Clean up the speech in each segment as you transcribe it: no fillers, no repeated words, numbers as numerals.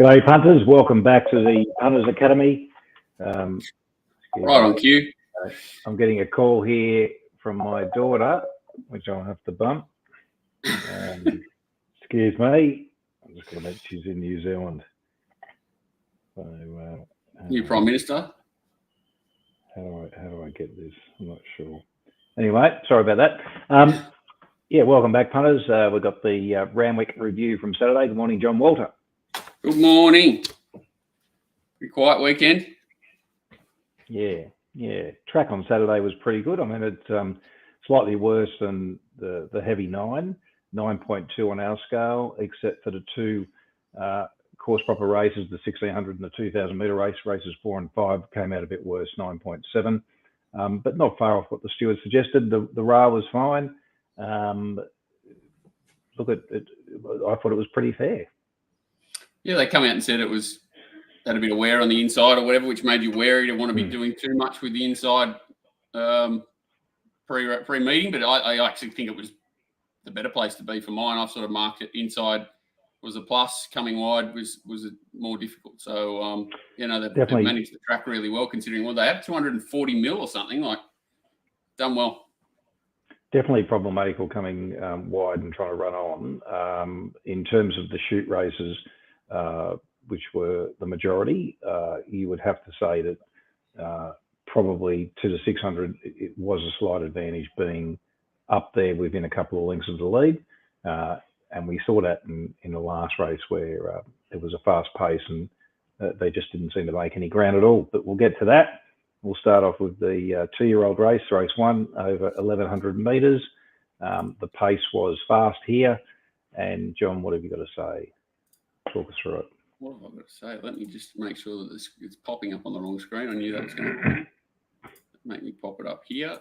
G'day punters, welcome back to the Punters Academy. Right on cue. I'm getting a call here from my daughter, which I'll have to bump. Excuse me, I'm just going to mention she's in New Zealand. So, New Prime Minister. How do I get this? I'm not sure. Anyway, sorry about that. Yeah, welcome back, punters. We've got the Randwick review from Saturday. Good morning, John Walter. Good morning. Pretty quiet weekend. Yeah. Track on Saturday was pretty good. I mean, it's slightly worse than the heavy 9.2 on our scale, except for the two course proper races, the 1600 and the 2000 metre race. Races 4 and 5 came out a bit worse, 9.7, but not far off what the stewards suggested. The RA was fine. Look at it, I thought it was pretty fair. Yeah, they come out and said it was had a bit of wear on the inside or whatever, which made you wary to want to be doing too much with the inside pre-meeting. But I actually think it was the better place to be for mine. I've sort of marked it inside was a plus, coming wide was more difficult. So, they've managed the track really well considering what they have, 240 mil or something, like done well. Definitely problematical coming wide and trying to run on. In terms of the shoot races, which were the majority, you would have to say that probably to the 600, it was a slight advantage being up there within a couple of lengths of the lead. And we saw that in the last race where it was a fast pace and they just didn't seem to make any ground at all. But we'll get to that. We'll start off with the 2-year-old race 1, over 1,100 metres. The pace was fast here. And John, what have you got to say? Talk us through it. What have I got to say? Let me just make sure that it's popping up on the wrong screen. I knew that was going to make me pop it up here.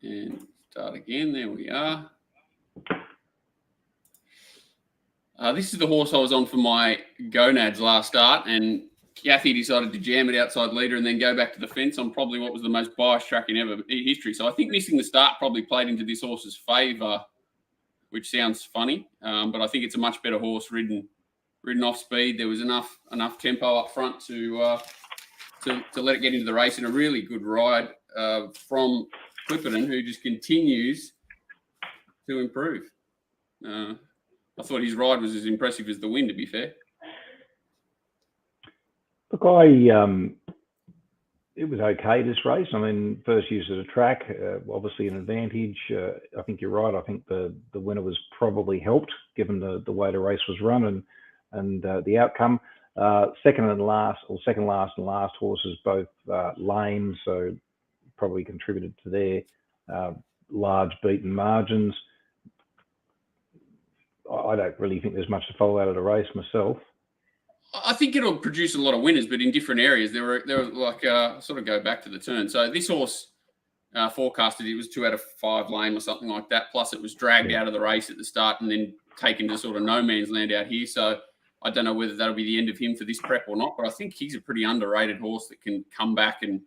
And start again. There we are. This is the horse I was on for my gonads last start, and Kathy decided to jam it outside leader and then go back to the fence on probably what was the most biased track in history. So I think missing the start probably played into this horse's favour, which sounds funny, but I think it's a much better horse ridden off speed. There was enough tempo up front to let it get into the race, in a really good ride from Clipperton, who just continues to improve. I thought his ride was as impressive as the win, to be fair. Look, it was okay, this race. I mean, first use of the track, obviously an advantage. I think you're right. I think the winner was probably helped, given the way the race was run and the outcome. Second last and last horses, both lame, so probably contributed to their large beaten margins. I don't really think there's much to follow out of the race myself. I think it'll produce a lot of winners, but in different areas. There were like sort of go back to the turn. So this horse forecasted it was 2 out of 5 lame or something like that. Plus it was dragged out of the race at the start and then taken to sort of no man's land out here. So I don't know whether that'll be the end of him for this prep or not, but I think he's a pretty underrated horse that can come back and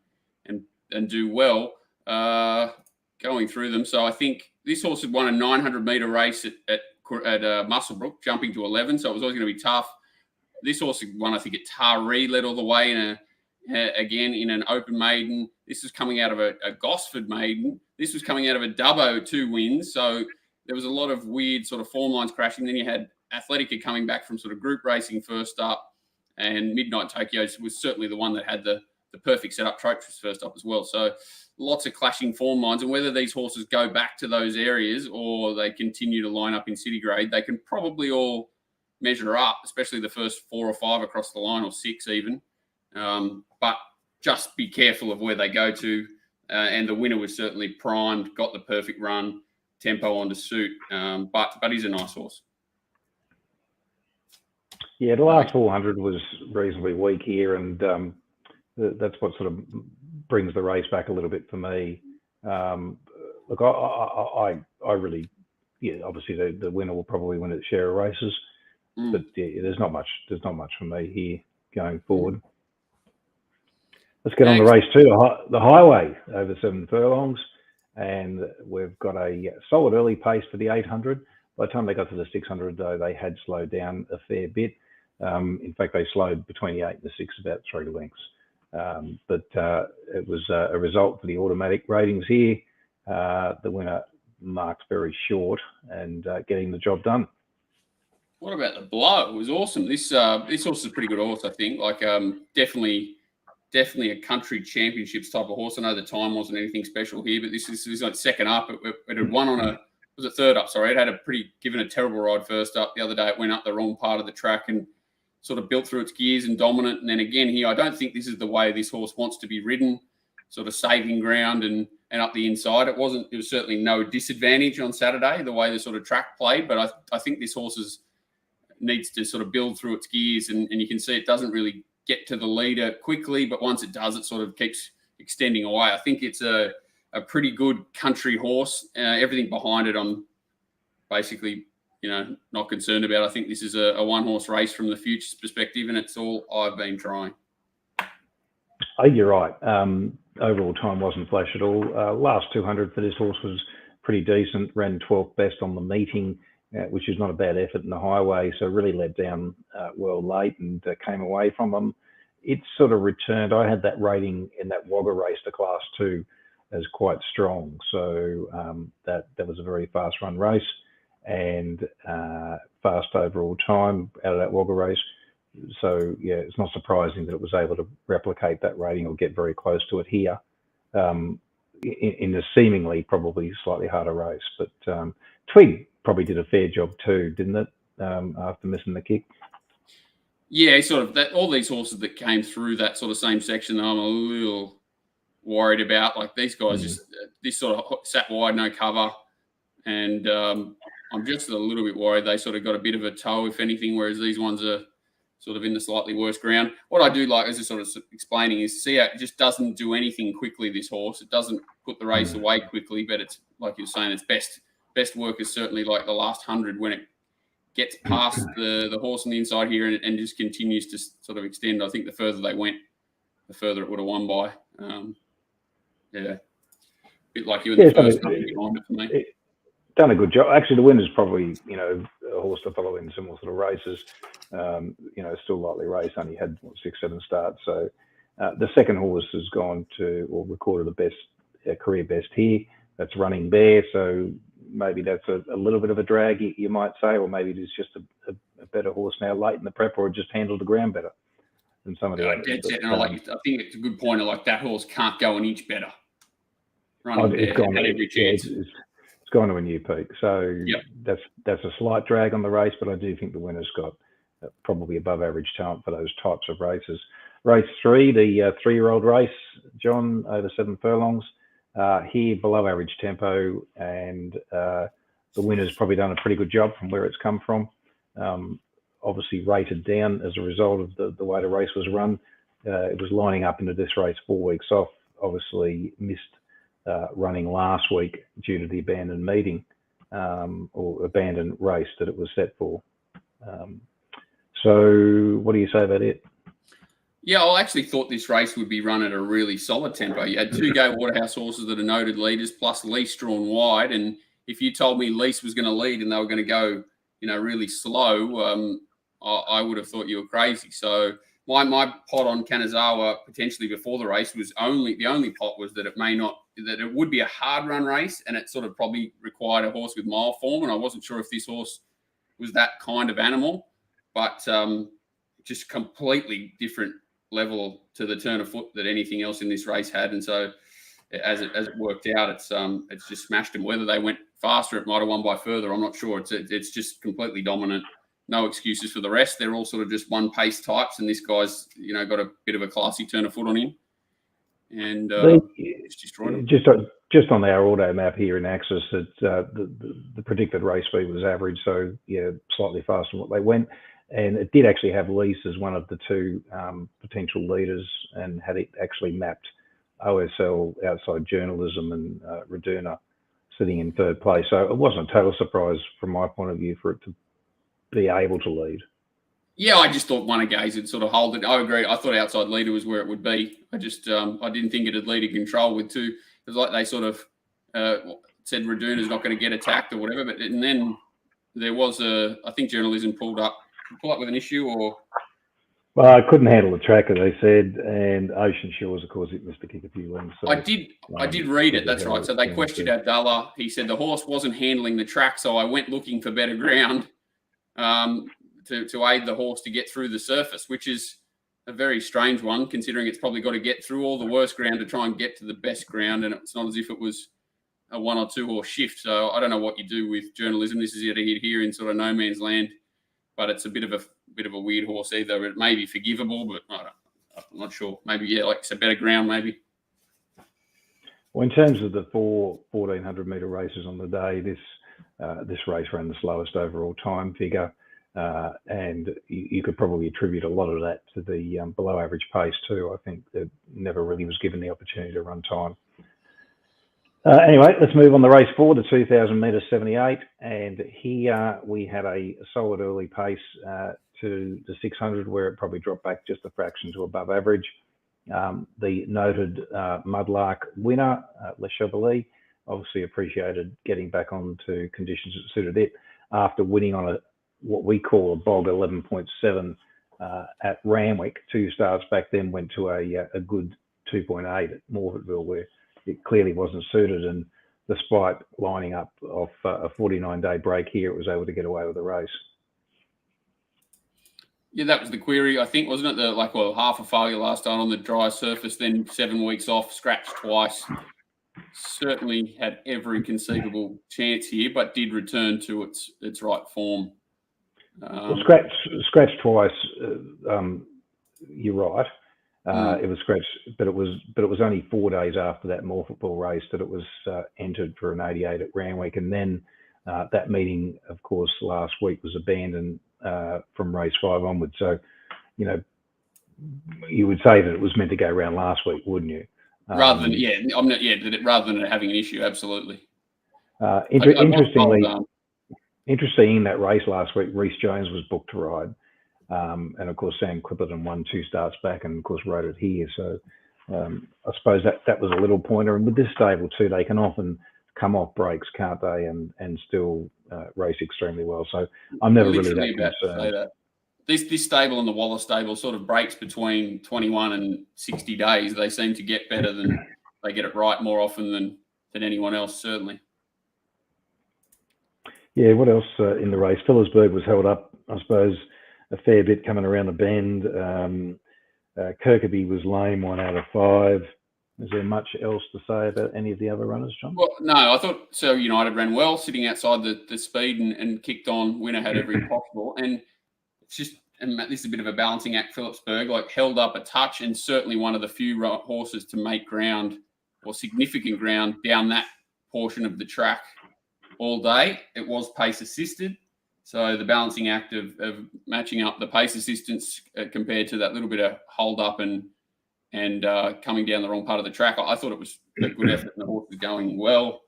do well going through them. So I think this horse had won a 900-metre race at Musselbrook, jumping to 11, so it was always going to be tough. This horse won, I think, at Taree, led all the way again in an open maiden. This was coming out of a Gosford maiden. This was coming out of a Dubbo 2 wins, so there was a lot of weird sort of form lines crashing. Then you had Athletica coming back from sort of group racing first up, and Midnight Tokyo was certainly the one that had the perfect setup. Tropes was first up as well, so lots of clashing form lines, and whether these horses go back to those areas or they continue to line up in city grade, they can probably all measure up, especially the first 4 or 5 across the line, or 6 even. But just be careful of where they go to. And the winner was certainly primed, got the perfect run, tempo on to suit. But he's a nice horse. Yeah, the last 400 was reasonably weak here, and that's what sort of brings the race back a little bit for me. Look, I really, obviously the winner will probably win its share of races, but there's not much for me here going forward. Let's get on the race 2, the highway over 7 furlongs, and we've got a solid early pace for the 800. By the time they got to the 600, though, they had slowed down a fair bit. In fact, they slowed between the 8 and the 6 about 3 lengths. But it was a result for the automatic ratings here. The winner marked very short and getting the job done. What about the blow? It was awesome. This horse is a pretty good horse, I think. Like definitely a country championships type of horse. I know the time wasn't anything special here, but this is like second up. It had won on was it third up? Sorry, it had given a terrible ride first up. The other day it went up the wrong part of the track and sort of built through its gears and dominant. And then again here, I don't think this is the way this horse wants to be ridden, sort of saving ground and up the inside. It was certainly no disadvantage on Saturday, the way the sort of track played. But I think this horse needs to sort of build through its gears. And you can see it doesn't really get to the leader quickly, but once it does, it sort of keeps extending away. I think it's a pretty good country horse. Everything behind it, I'm basically not concerned about. I think this is a one-horse race from the future's perspective, and it's all I've been trying. Oh, you're right. Overall time wasn't flash at all. Last 200 for this horse was pretty decent. Ran 12th best on the meeting, which is not a bad effort in the highway. So really let down well late and came away from them. It sort of returned. I had that rating in that Wagga race to Class 2 as quite strong. So that was a very fast run race and fast overall time out of that Wagga race. So yeah, it's not surprising that it was able to replicate that rating or get very close to it here in a seemingly probably slightly harder race. But Twig probably did a fair job too, didn't it? After missing the kick. Yeah, sort of that. All these horses that came through that sort of same section, I'm a little worried about. Like these guys, just this sort of sat wide, no cover, and I'm just a little bit worried they sort of got a bit of a toe, if anything, whereas these ones are sort of in the slightly worse ground. What I do like, as I sort of explaining, is see how it just doesn't do anything quickly, this horse. It doesn't put the race away quickly, but it's, like you're saying, its best work is certainly like the last 100 when it gets past the horse on the inside here and just continues to sort of extend. I think the further they went, the further it would have won by. Yeah. A bit like you in the first couple behind it for me. Done a good job. Actually, the winner's probably, a horse to follow in similar sort of races. Still lightly raced, only had 6-7 starts. So the second horse has gone to, or recorded the best career best here. That's Running Bear. So maybe that's a little bit of a drag, you might say, or maybe it is just a better horse now late in the prep, or it just handled the ground better than some of the others. I think it's a good point. Like that horse can't go an inch better. Running Bear had every chance. It's gone to a new peak. So that's a slight drag on the race, but I do think the winner's got probably above average talent for those types of races. Race 3, the 3-year-old race, John, over 7 furlongs. Here, below average tempo, and the winner's probably done a pretty good job from where it's come from. Obviously rated down as a result of the way the race was run. It was lining up into this race 4 weeks off, obviously missed running last week due to the abandoned meeting or abandoned race that it was set for. So what do you say about it? Yeah, I actually thought this race would be run at a really solid tempo. You had 2 Gay Waterhouse horses that are noted leaders, plus Lease drawn wide. And if you told me Lease was going to lead and they were going to go, really slow, I would have thought you were crazy. So my pot on Kanazawa potentially before the race was the only pot was that it would be a hard run race, and it sort of probably required a horse with mile form. And I wasn't sure if this horse was that kind of animal, but just completely different level to the turn of foot that anything else in this race had. And so as it worked out, it's just smashed them. Whether they went faster, it might have won by further. I'm not sure. It's just completely dominant. No excuses for the rest. They're all sort of just one pace types, and this guy's got a bit of a classy turn of foot on him, and it's destroyed him. Just on our auto map here in Axis, the predicted race speed was average, so yeah, slightly faster than what they went. And it did actually have Lease as one of the 2 potential leaders, and had it actually mapped OSL, Outside Journalism, and Raduna sitting in 3rd place. So it wasn't a total surprise from my point of view for it to be able to lead. Yeah, I just thought One of Gaze would sort of hold it. I agree. I thought Outside Leader was where it would be. I just I didn't think it'd lead in control with 2. It was like they sort of said Raduna's not going to get attacked or whatever. And then there was I think Journalism pulled up pull up with an issue or? Well, I couldn't handle the track, as they said, and Ocean Shores, of course, it missed to kick a few lengths. So, I did read it. That's right. So they questioned Abdallah. He said the horse wasn't handling the track, so I went looking for better ground to aid the horse to get through the surface, which is a very strange one, considering it's probably got to get through all the worst ground to try and get to the best ground, and it's not as if it was a 1 or 2 horse shift. So I don't know what you do with journalism. This is here in sort of no man's land, but it's a bit of a weird horse either. It may be forgivable, but I'm not sure. Maybe, yeah, like it's a better ground, maybe. Well, in terms of the 4 1,400-metre races on the day, this race ran the slowest overall time figure, and you could probably attribute a lot of that to the below-average pace too. I think that never really was given the opportunity to run time. Anyway, let's move on to race 4, the 2,000 metres 78, and here we had a solid early pace to the 600, where it probably dropped back just a fraction to above average. The noted Mudlark winner, Le Chevalier, obviously appreciated getting back onto conditions that suited it after winning on what we call a bog 11.7 at Randwick. 2 starts back then, went to a good 2.8 at Morfettville, where it clearly wasn't suited, and despite lining up off a 49-day break here, it was able to get away with the race. Yeah, that was the query, I think, wasn't it? Half a failure last time on the dry surface, then 7 weeks off, scratched twice. Certainly had every conceivable chance here, but did return to its right form. Well, scratched twice. You're right. It was scratched, but it was only 4 days after that Morfettville race that it was entered for an 88 at Randwick, and then that meeting, of course, last week was abandoned from race 5 onwards. So, you would say that it was meant to go around last week, wouldn't you? Rather than it having an issue, absolutely. Interesting in that race last week, Reece Jones was booked to ride. And of course, Sam Clipperton won 2 starts back and of course rode it here. So I suppose that was a little pointer. And with this stable too, they can often come off breaks, can't they? And still race extremely well. So I'm never really that concerned. This stable and the Waller stable sort of breaks between 21 and 60 days. They seem to get better than they get it right more often than anyone else, certainly. Yeah, what else in the race? Phillipsburg was held up, I suppose, a fair bit coming around the bend. Kirkby was lame 1 out of 5. Is there much else to say about any of the other runners, John? Well, no, I thought So United ran well, sitting outside the speed and kicked on. Winner had every possible. And it's just, and this is a bit of a balancing act, Phillipsburg, held up a touch and certainly one of the few horses to make ground or significant ground down that portion of the track all day. It was pace assisted. So the balancing act of matching up the pace assistance compared to that little bit of hold up and coming down the wrong part of the track, I thought it was a good effort and the horse was going well,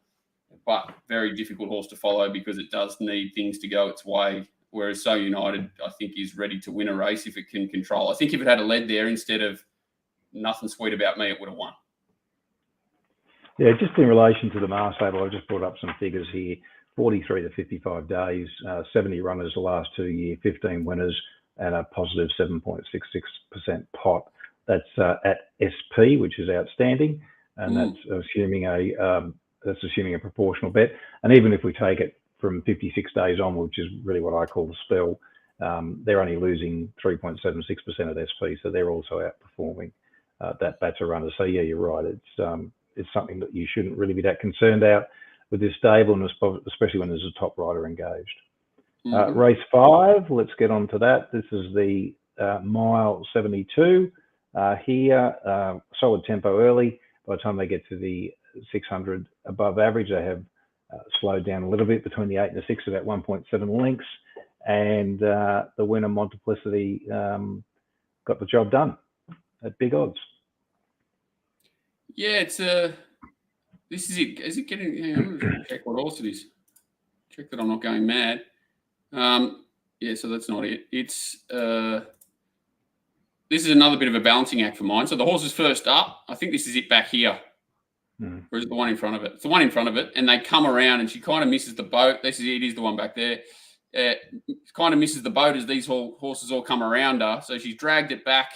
but very difficult horse to follow because it does need things to go its way. Whereas So United, I think, is ready to win a race if it can control. I think if it had a lead there instead of Nothing Sweet About Me, it would have won. Yeah, just in relation to the Mars table, I've just brought up some figures here. 43 to 55 days, 70 runners the last 2 years, 15 winners, and a positive 7.66% pot. That's at SP, which is outstanding, and that's assuming a proportional bet. And even if we take it from 56 days on, which is really what I call the spell, they're only losing 3.76% at SP, so they're also outperforming that batch of runners. So yeah, you're right. It's something that you shouldn't really be that concerned about with this stable, and especially when there's a top rider engaged. Race 5, let's get on to that. This is the mile 72. Here, solid tempo early. By the time they get to the 600 above average, they have slowed down a little bit between the 8 and the 6, about 1.7 lengths. And the winner, Multiplicity, got the job done at big odds. Yeah, it's this is it. Is it getting? I'm going to check what horse it is. Check that I'm not going mad. Yeah, so that's not it. It's this is another bit of a balancing act for mine. So the horse is first up. I think this is it back here. Or is it the one in front of it? It's the one in front of it, and they come around, and she kind of misses the boat. This is it. Is the one back there. kind of misses the boat as these horses all come around her. So she's dragged it back,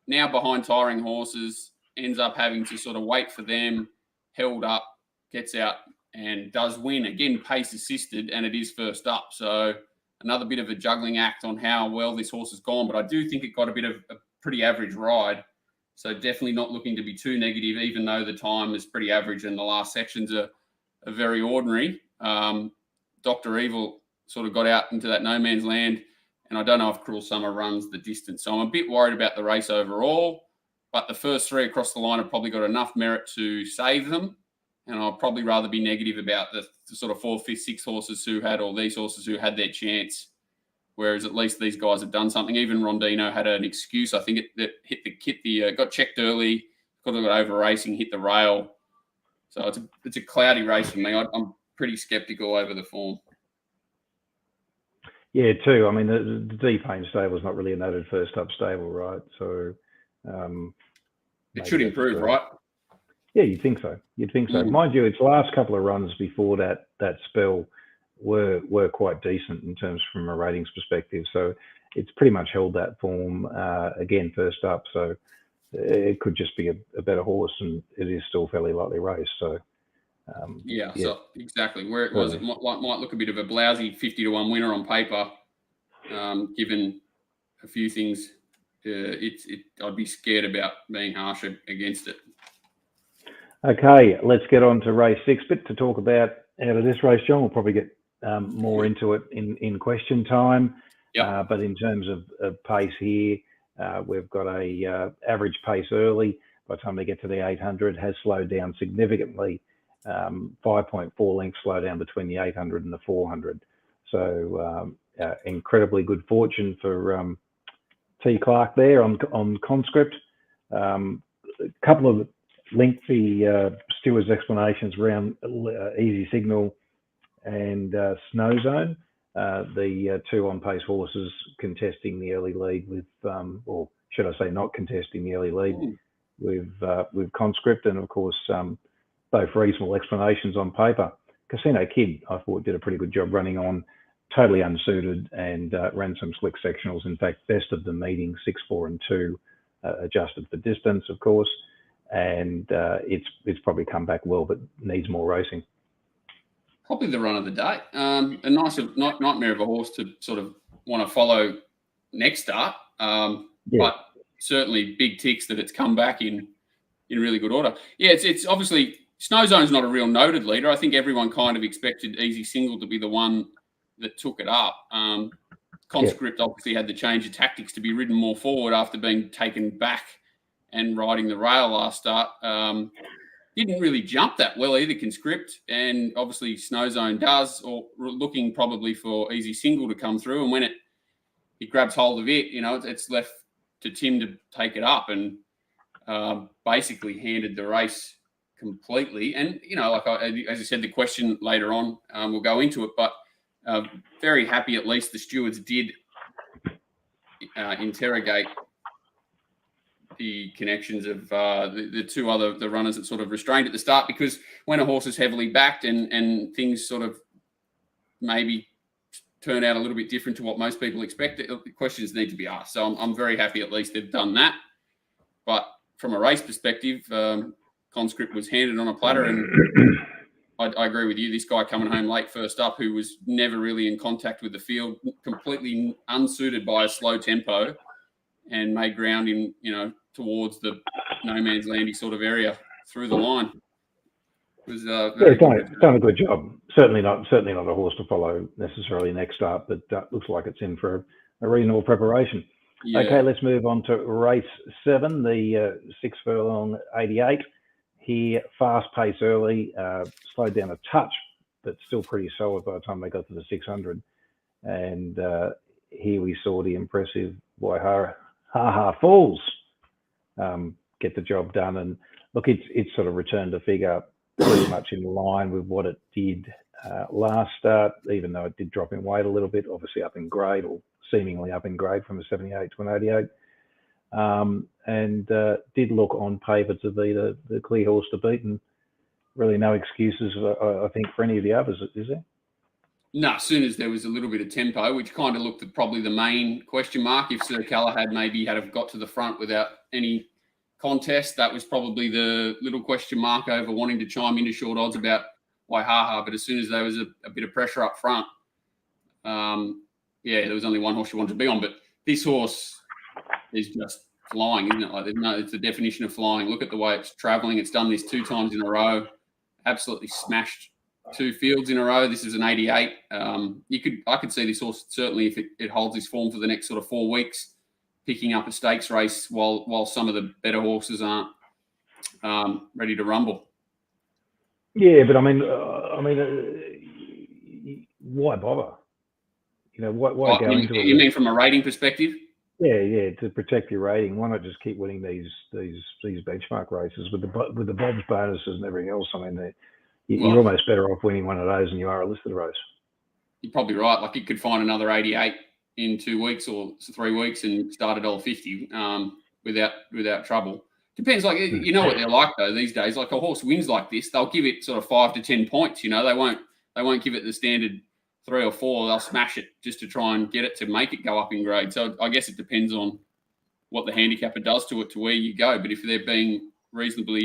now behind tiring horses, ends up having to sort of wait for them, held up, gets out and does win. Again, pace assisted, and it is first up. So another bit of a juggling act on how well this horse has gone. But I do think it got a bit of a pretty average ride. So definitely not looking to be too negative, even though the time is pretty average and the last sections are very ordinary. Dr. Evil sort of got out into that no man's land, and I don't know if Cruel Summer runs the distance. So I'm a bit worried about the race overall, but the first three across the line have probably got enough merit to save them, and I'll probably rather be negative about the sort of 4th, 5th, 6th horses who had, or these horses who had their chance, whereas at least these guys have done something. Even Rondino had an excuse. I think it got checked early, got over racing, hit the rail. So it's a cloudy race for me. I'm pretty sceptical over the form. Yeah, too. I mean, the D-Pain stable is not really a noted first up stable, right? So it should improve, right? Yeah, you'd think so. Mind you, its last couple of runs before that spell were quite decent in terms from a ratings perspective. So it's pretty much held that form again first up. So it could just be a better horse, and it is still fairly lightly raced. So so exactly where it was, it might look a bit of a blousy 50-1 winner on paper, given a few things. I'd be scared about being harsh against it. Okay, let's get on to race 6 bit to talk about out of this race, John. We'll probably get more into it in question time. Yep. But in terms of pace here, we've got a average pace early. By the time they get to the 800, has slowed down significantly. 5.4 lengths slow down between the 800 and the 400. So incredibly good fortune for T. Clark there on conscript. A couple of lengthy stewards' explanations around Easy Signal and Snow Zone. The two on-pace horses contesting the early lead with, or should I say not contesting the early lead with conscript, and of course both reasonable explanations on paper. Casino Kid, I thought, did a pretty good job running on, totally unsuited, and ran some slick sectionals. In fact, best of the meeting, 6, 4 and 2, adjusted for distance, of course, and it's probably come back well, but needs more racing. Probably the run of the day. A nice nightmare of a horse to sort of want to follow next start, but certainly big ticks that it's come back in really good order. Yeah, it's obviously Snow Zone's not a real noted leader. I think everyone kind of expected Easy Single to be the one that took it up. Conscript obviously had the change of tactics to be ridden more forward after being taken back and riding the rail last start. Didn't really jump that well either, Conscript, and obviously Snow Zone does, or looking probably for Easy Single to come through. And when he grabs hold of it, it's left to Tim to take it up and basically handed the race completely. And, as I said, the question later on, we'll go into it, but very happy at least the stewards did interrogate the connections of the two the runners that sort of restrained at the start, because when a horse is heavily backed and things sort of maybe turn out a little bit different to what most people expect, questions need to be asked. So I'm very happy at least they've done that. But from a race perspective, Conscript was handed on a platter, and I agree with you. This guy coming home late first up, who was never really in contact with the field, completely unsuited by a slow tempo, and made ground in, towards the no man's landy sort of area through the line. It was done a good job. Certainly not a horse to follow necessarily next up, but looks like it's in for a reasonable preparation. Yeah. Okay, let's move on to race 7, the 6 furlong 88. Here, fast pace early, slowed down a touch, but still pretty solid by the time they got to the 600. And here we saw the impressive Waihaha Falls get the job done. And look, it's sort of returned to figure pretty much in line with what it did last start, even though it did drop in weight a little bit, obviously up in grade, or seemingly up in grade from a 78 to an 88. And did look on paper to be the clear horse to beat, and really no excuses, I think, for any of the others, is there? No, as soon as there was a little bit of tempo, which kind of looked at probably the main question mark. If Sir Galahad maybe had have got to the front without any contest, that was probably the little question mark over wanting to chime into short odds about Waihaha. But as soon as there was a bit of pressure up front, there was only one horse you wanted to be on. But this horse is just flying, isn't it? Like it's the definition of flying. Look at the way it's travelling. It's done this 2 times in a row. Absolutely smashed 2 fields in a row. This is an 88. I could see this horse certainly if it holds this form for the next sort of 4 weeks, picking up a stakes race while some of the better horses aren't ready to rumble. Yeah, but I mean, why bother? Why go into it? You mean from a rating perspective? Yeah, to protect your rating. Why not just keep winning these benchmark races with the Bob's bonuses and everything else? I mean, you're almost better off winning one of those than you are a listed race. You're probably right. Like you could find another 88 in 2 weeks or 3 weeks and start $1.50 without trouble. Depends. Like you know what they're like though these days. Like a horse wins like this, they'll give it sort of 5 to 10 points. They won't give it the standard 3 or 4. They'll smash it just to try and get it to make it go up in grade. So I guess it depends on what the handicapper does to it to where you go. But if they're being reasonable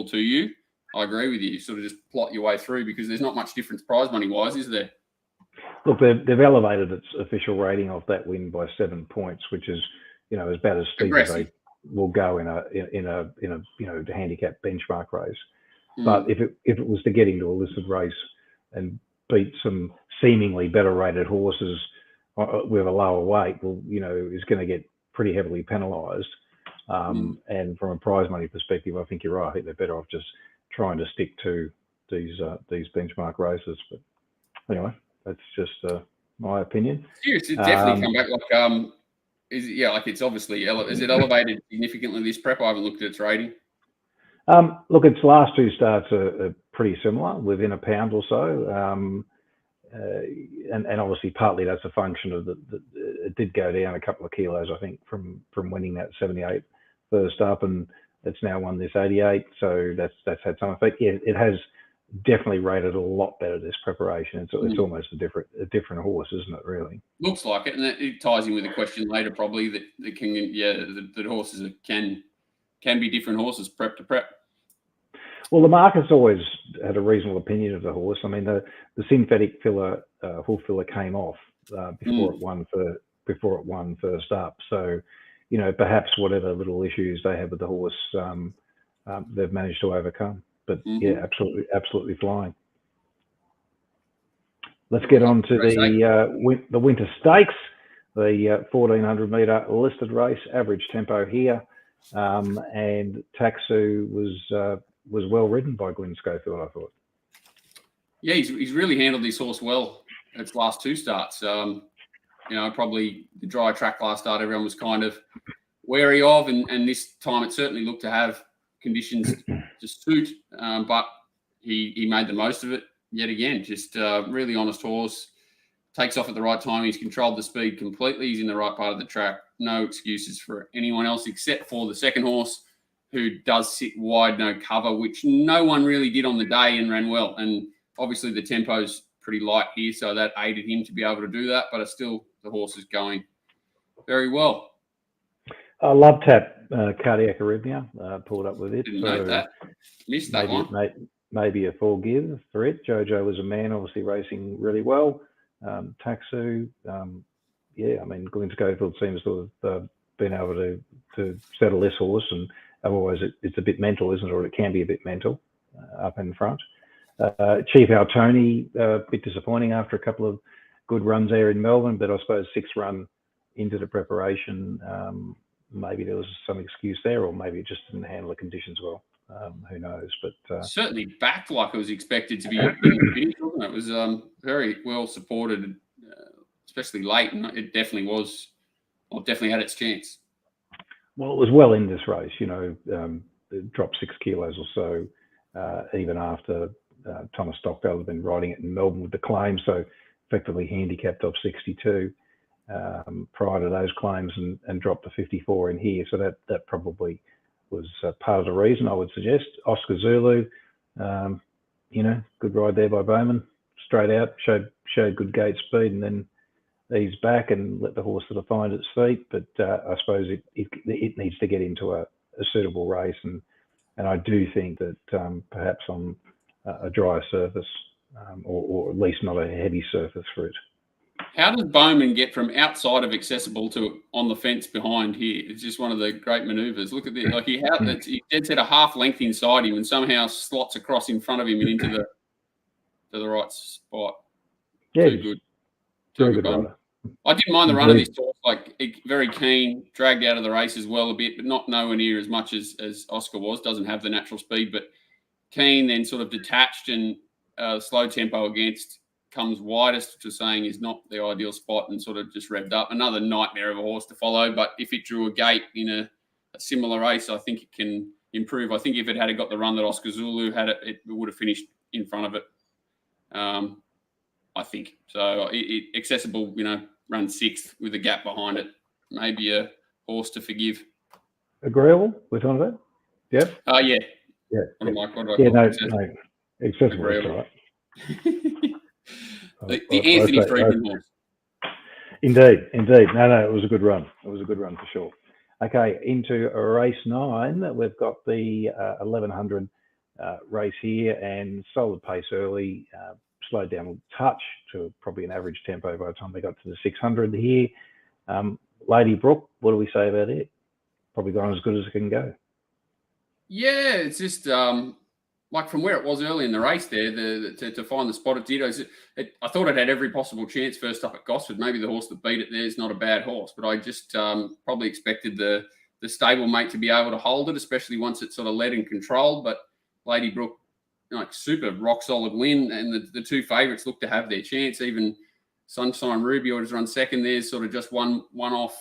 to you, I agree with you. You sort of just plot your way through because there's not much difference prize money wise, is there? Look, they've elevated its official rating of that win by 7 points, which is about as steep as they will go in a handicap benchmark race. But if it was to get into a listed race and beat some seemingly better rated horses with a lower weight, is going to get pretty heavily penalised. And from a prize money perspective, I think you're right. I think they're better off just trying to stick to these benchmark races. But anyway, that's just my opinion. Seriously, it's definitely come back like it's obviously is it elevated significantly this prep? I haven't looked at its rating. Look, its last 2 starts are pretty similar, within a pound or so. And obviously partly that's a function of it did go down a couple of kilos, I think, from winning that 78 first up, and it's now won this 88. So that's had some effect. Yeah, it has definitely rated a lot better this preparation. It's almost a different horse, isn't it? Really looks like it, and it ties in with a question later, probably that horses can be different horses prep to prep. Well, the market's always had a reasonable opinion of the horse. I mean, the synthetic filler, hoof filler came off before it won first up. So, perhaps whatever little issues they have with the horse, they've managed to overcome. But yeah, absolutely flying. Let's get on to the Winter Stakes, the 1400 metre listed race, average tempo here, and Taxu was well ridden by Glenn Schofield, I thought. Yeah, he's really handled this horse well its last 2 starts. Probably the dry track last start everyone was kind of wary of, and this time it certainly looked to have conditions to suit, but he made the most of it yet again. Just really honest horse, takes off at the right time. He's controlled the speed completely. He's in the right part of the track. No excuses for anyone else except for the second horse, who does sit wide, no cover, which no one really did on the day and ran well. And obviously the tempo's pretty light here, so that aided him to be able to do that, but still the horse is going very well. Love Tap, cardiac arrhythmia, pulled up with it. Didn't know that. Missed that one. Maybe a forgive for it. Jojo was a man, obviously racing really well. Taxu, Glenn Schofield seems to have been able to settle this horse, and otherwise it's a bit mental, isn't it? Or it can be a bit mental up in front. Chief Altoni, a bit disappointing after a couple of good runs there in Melbourne, but I suppose 6th run into the preparation, maybe there was some excuse there, or maybe it just didn't handle the conditions well. Who knows? But certainly backed like it was expected to be in the finish, wasn't it? It was very well supported, especially late, and it definitely was. Well, it definitely had its chance. Well, it was well in this race. It dropped 6 kilos or so, even after Thomas Stockdale had been riding it in Melbourne with the claim, so effectively handicapped off 62 prior to those claims, and dropped to 54 in here. So that probably was part of the reason, I would suggest. Oscar Zulu, good ride there by Bowman. straight out, showed good gate speed, and then eased back and let the horse sort of find its feet. But I suppose it needs to get into a suitable race, and I do think that perhaps on a drier surface, or at least not a heavy surface for it. How does Bowman get from outside of accessible to on the fence behind here? It's just one of the great manoeuvres. Look at this. Like he dead set a half length inside him and somehow slots across in front of him and into the right spot. Yeah, too good. Very good rider. I didn't mind the run of this horse. Like very keen, dragged out of the race as well a bit, but not nowhere near as much as Oscar was. Doesn't have the natural speed, but keen, then sort of detached and slow tempo against. Comes widest, to saying is not the ideal spot, and sort of just revved up. Another nightmare of a horse to follow, but if it drew a gate in a similar race, I think it can improve. I think if it had got the run that Oscar Zulu had, it would have finished in front of it. I think so. Accessible, runs sixth with a gap behind it. Maybe a horse to forgive. Agreeable? We're talking about? Yep. Yeah. Yeah. What do I call no, Agreeable. accessible. That's right. The Anthony Friedman horse. Indeed. No, it was a good run. It was a good run for sure. Okay, into race 9, we've got the 1100 race here, and solid pace early, slowed down a touch to probably an average tempo by the time they got to the 600 here. Lady Brook, what do we say about it? Probably gone as good as it can go. Yeah, it's just like from where it was early in the race there, to find the spot it did. I thought it had every possible chance first up at Gosford. Maybe the horse that beat it there is not a bad horse, but I just probably expected the stablemate to be able to hold it, especially once it sort of led and controlled. But Lady Brook, like super rock solid win, and the two favourites look to have their chance. Even Sunshine Ruby, who has run second, there's sort of just one off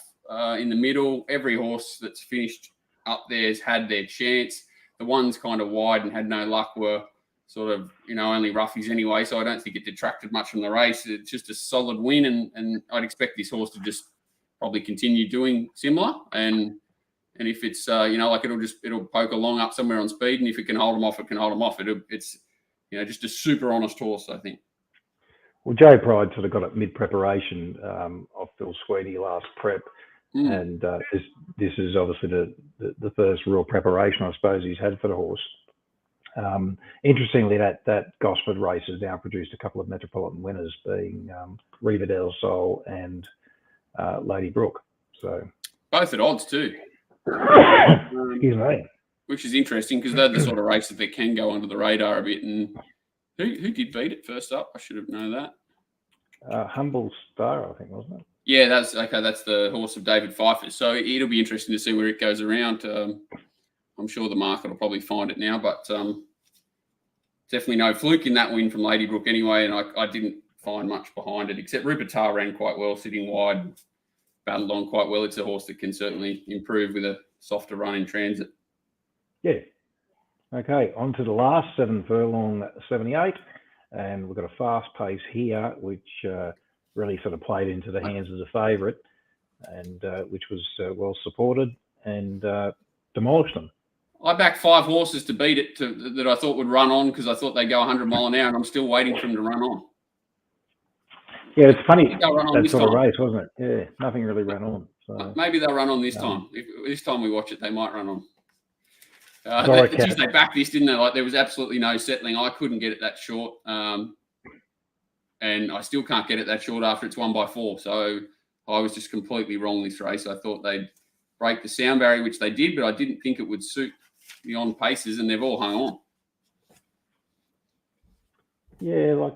in the middle. Every horse that's finished up there has had their chance. The ones kind of wide and had no luck were sort of, only roughies anyway, so I don't think it detracted much from the race. It's just a solid win, and I'd expect this horse to just probably continue doing similar. And if it's, it'll poke along up somewhere on speed, and if it can hold them off, it can hold them off. It's, just a super honest horse, I think. Well, Joe Pride sort of got it mid-preparation off Phil Sweetie last prep. And this is obviously the first real preparation, I suppose, he's had for the horse. Interestingly, that Gosford race has now produced a couple of Metropolitan winners, being Riva del Sol and Lady Brook. So both at odds too. Excuse me. Which is interesting because they're the sort of races that can go under the radar a bit. And who did beat it first up? I should have known that. Humble Star, I think, wasn't it? Yeah, that's okay. That's the horse of David Pfeiffer. So it'll be interesting to see where it goes around. I'm sure the market will probably find it now, but definitely no fluke in that win from Lady Brook anyway. And I didn't find much behind it, except Rupert Tar ran quite well, sitting wide, battled on quite well. It's a horse that can certainly improve with a softer run in transit. Yeah. Okay, on to the last 7 furlong 78, and we've got a fast pace here, which really sort of played into the hands of the favourite, and which was well supported and demolished them. I backed 5 horses to beat it that I thought would run on because I thought they'd go 100 mile an hour, and I'm still waiting for them to run on. Yeah, it's funny, that sort of race, wasn't it? Yeah, nothing really ran on. So. Maybe they'll run on this time. If this time we watch it, they might run on. They backed this, didn't they? Like there was absolutely no settling. I couldn't get it that short. And I still can't get it that short after it's 1 by 4. So I was just completely wrong this race. I thought they'd break the sound barrier, which they did, but I didn't think it would suit the on paces, and they've all hung on. Yeah, like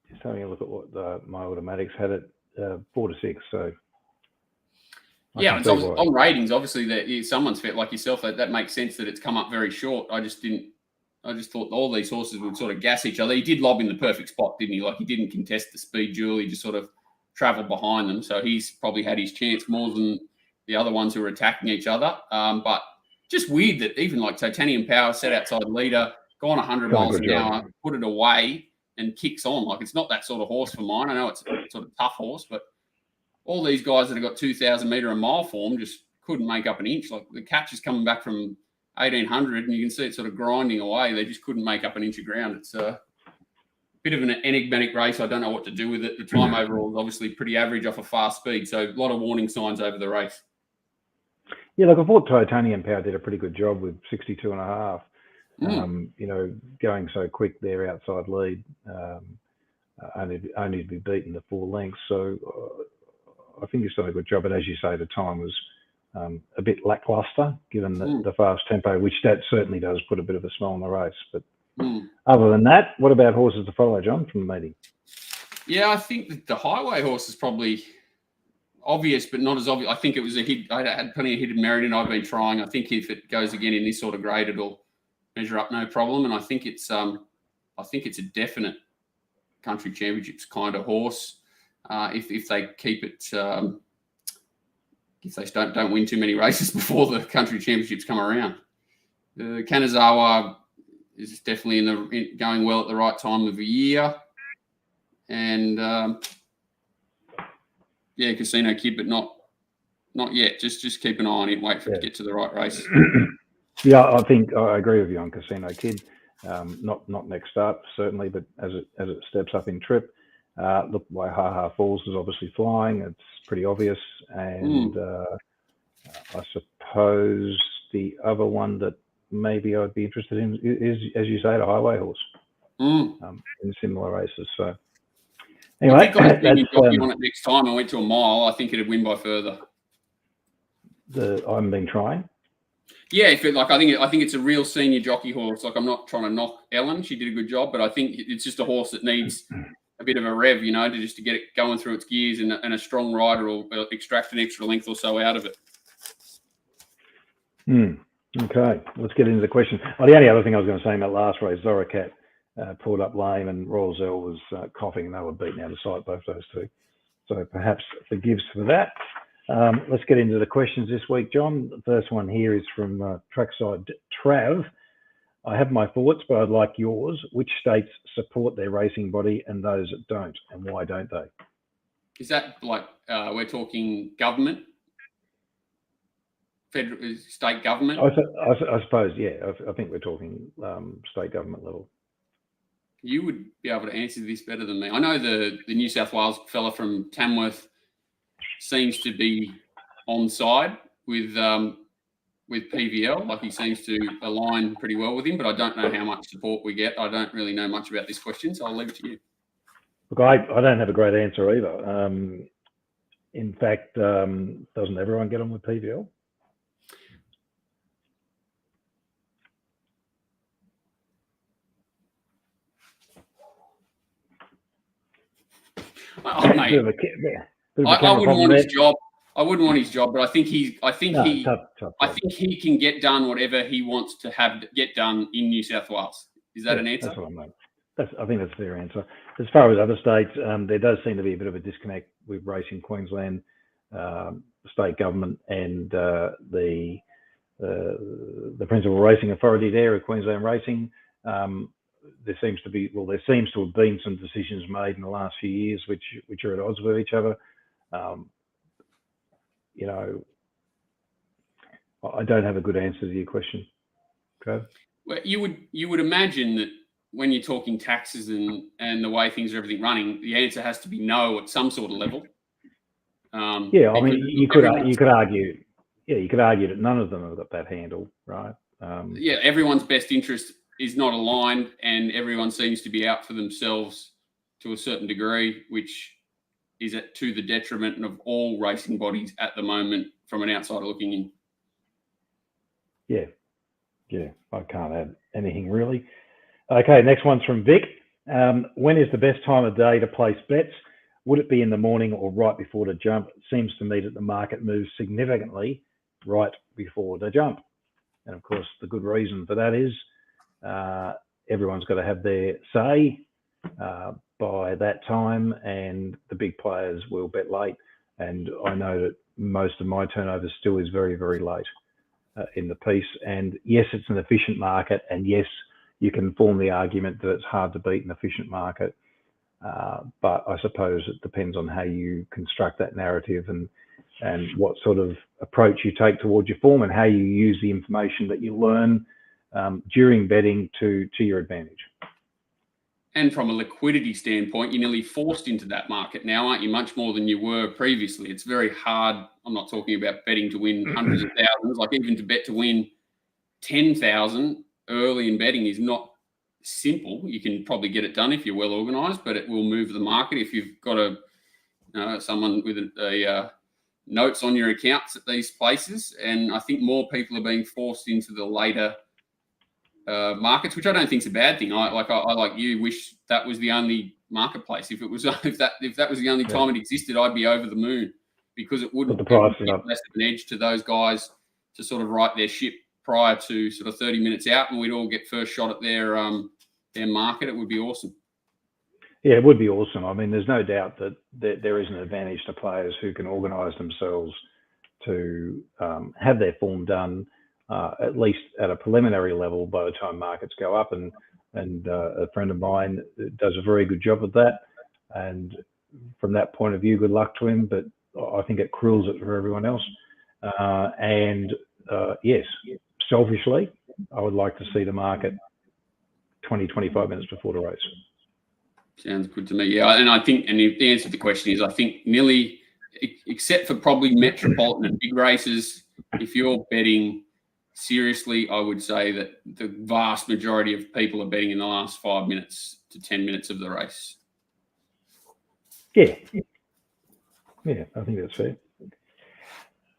just having a look at what my automatics had it 4 to 6. So yeah, it's on ratings. Obviously, that someone's fit like yourself. That makes sense that it's come up very short. I just thought all these horses would sort of gas each other. He did lob in the perfect spot, didn't he? Like he didn't contest the speed duel. He just sort of travelled behind them. So he's probably had his chance more than the other ones who were attacking each other. But just weird that even like Titanium Power set outside leader, gone 100 miles an hour, put it away and kicks on. Like it's not that sort of horse for mine. I know it's a sort of tough horse, but all these guys that have got 2,000 metre a mile form just couldn't make up an inch. Like the catch is coming back from 1,800 and you can see it sort of grinding away. They just couldn't make up an inch of ground. It's bit of an enigmatic race. I don't know what to do with it. The time overall is obviously pretty average off a fast speed, so a lot of warning signs over the race. Yeah, look, I thought Titanium Power did a pretty good job with 62.5. Going so quick there outside lead, only to be beaten the 4 lengths. So I think he's done a good job. But as you say, the time was a bit lackluster given the fast tempo, which that certainly does put a bit of a smile on the race. But other than that, what about horses to follow, John, from the meeting? Yeah, I think that the highway horse is probably obvious, but not as obvious. I think it was a hit. I had plenty of hidden merit, and I've been trying. I think if it goes again in this sort of grade, it'll measure up no problem. And I think it's a definite country championships kind of horse. If they keep it, if they don't win too many races before the country championships come around. Kanazawa is definitely going well at the right time of the year, and Casino Kid, but not yet. Just keep an eye on it. Wait for it to get to the right race. Yeah, I think I agree with you on Casino Kid. Not next start certainly, but as it steps up in trip, look, Waihaha Falls is obviously flying. It's pretty obvious, and I suppose the other one that maybe I'd be interested in is, as you say, the highway horse in similar races. So anyway, I think I was jockey on it next time. I went to a mile. I think it'd win by further. I haven't been trying. Yeah, I think it's a real senior jockey horse. Like, I'm not trying to knock Ellen; she did a good job, but I think it's just a horse that needs a bit of a rev, to get it going through its gears, and a strong rider will extract an extra length or so out of it. Okay, let's get into the question. Oh, the only other thing I was going to say in that last race, Zoracat pulled up lame, and Royal Zell was coughing, and they were beaten out of sight, both those two. So perhaps forgives for that. Let's get into the questions this week, John. The first one here is from Trackside Trav. I have my thoughts, but I'd like yours. Which states support their racing body and those that don't, and why don't they? Is that like we're talking government? Federal, state government? I suppose, yeah. I think we're talking state government level. You would be able to answer this better than me. I know the New South Wales fella from Tamworth seems to be on side with PVL. Like, he seems to align pretty well with him, but I don't know how much support we get. I don't really know much about this question, so I'll leave it to you. Look, I don't have a great answer either. In fact, doesn't everyone get on with PVL? Oh, mate. I wouldn't want his job. I wouldn't want his job, but I think he can get done whatever he wants to get done in New South Wales. Is that an answer? That's what I mean. I think that's a fair answer. As far as other states, there does seem to be a bit of a disconnect with Racing Queensland, state government, and the principal racing authority there at Queensland Racing. There seems to have been some decisions made in the last few years which are at odds with each other. I don't have a good answer to your question. Okay. Well, you would imagine that when you're talking taxes and the way things are everything running, the answer has to be no at some sort of level. Yeah, I mean, you could argue that none of them have got that handle, right? Yeah, everyone's best interest is not aligned, and everyone seems to be out for themselves to a certain degree, which is to the detriment of all racing bodies at the moment from an outsider looking in. Yeah, I can't add anything really. Okay, next one's from Vic. When is the best time of day to place bets? Would it be in the morning or right before the jump? It seems to me that the market moves significantly right before the jump. And of course, the good reason for that is everyone's got to have their say by that time, and the big players will bet late. And I know that most of my turnover still is very, very late in the piece. And yes, it's an efficient market, and yes, you can form the argument that it's hard to beat an efficient market. But I suppose it depends on how you construct that narrative and what sort of approach you take towards your form and how you use the information that you learn during betting to your advantage. And from a liquidity standpoint, you're nearly forced into that market now, aren't you? Much more than you were previously. It's very hard. I'm not talking about betting to win hundreds of thousands. Like even to bet to win 10,000 early in betting is not simple. You can probably get it done if you're well organised, but it will move the market if you've got someone with notes on your accounts at these places. And I think more people are being forced into the later markets, which I don't think is a bad thing. I like you wish that was the only marketplace. If that was the only time it existed, I'd be over the moon, because it wouldn't give less of an edge to those guys to sort of right their ship prior to sort of 30 minutes out, and we'd all get first shot at their market. It would be awesome. Yeah, it would be awesome. I mean, there's no doubt that there is an advantage to players who can organise themselves to have their form done, at least at a preliminary level, by the time markets go up. And a friend of mine does a very good job of that. And from that point of view, good luck to him. But I think it cruels it for everyone else. Yes, selfishly, I would like to see the market 20, 25 minutes before the race. Sounds good to me. Yeah, and I think, and the answer to the question is, I think nearly, except for probably metropolitan and big races, if you're betting seriously, I would say that the vast majority of people are betting in the last 5 minutes to 10 minutes of the race. Yeah, I think that's fair.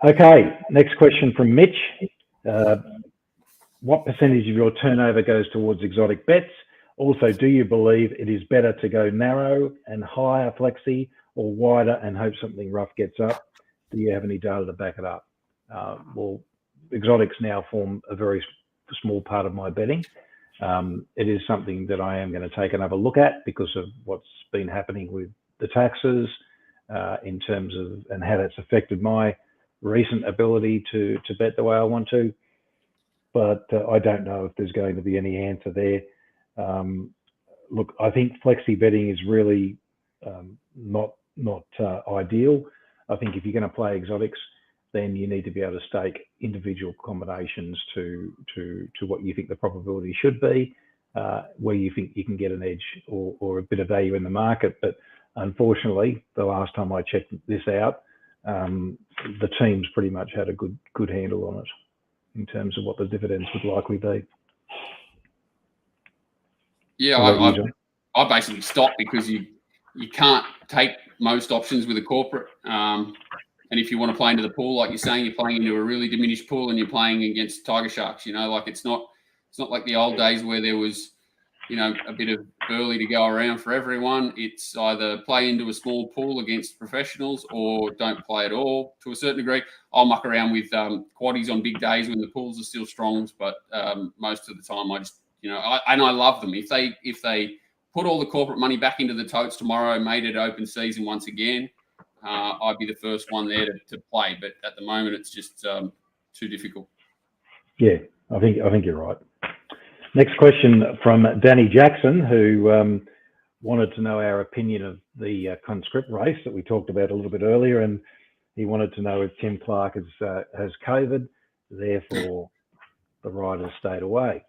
Okay, next question from Mitch. What percentage of your turnover goes towards exotic bets? Also, do you believe it is better to go narrow and higher flexi, or wider and hope something rough gets up? Do you have any data to back it up? Well, exotics now form a very small part of my betting. It is something that I am going to take another look at because of what's been happening with the taxes in terms of, and how that's affected my recent ability to bet the way I want to. But I don't know if there's going to be any answer there. Look, I think flexi betting is really not ideal. I think if you're going to play exotics, then you need to be able to stake individual combinations to what you think the probability should be, where you think you can get an edge or a bit of value in the market. But unfortunately, the last time I checked this out, the teams pretty much had a good handle on it in terms of what the dividends would likely be. Yeah, I basically stopped because you can't take most options with a corporate. And if you want to play into the pool, like you're saying, you're playing into a really diminished pool and you're playing against tiger sharks. Like it's not like the old days where there was, a bit of burley to go around for everyone. It's either play into a small pool against professionals or don't play at all. To a certain degree, I'll muck around with quaddies on big days when the pools are still strong, but most of the time I just, I love them. If they put all the corporate money back into the totes tomorrow, made it open season once again, I'd be the first one there to play. But at the moment, it's just too difficult. Yeah, I think you're right. Next question from Danny Jackson, who wanted to know our opinion of the conscript race that we talked about a little bit earlier, and he wanted to know if Tim Clark has COVID, therefore the riders stayed away.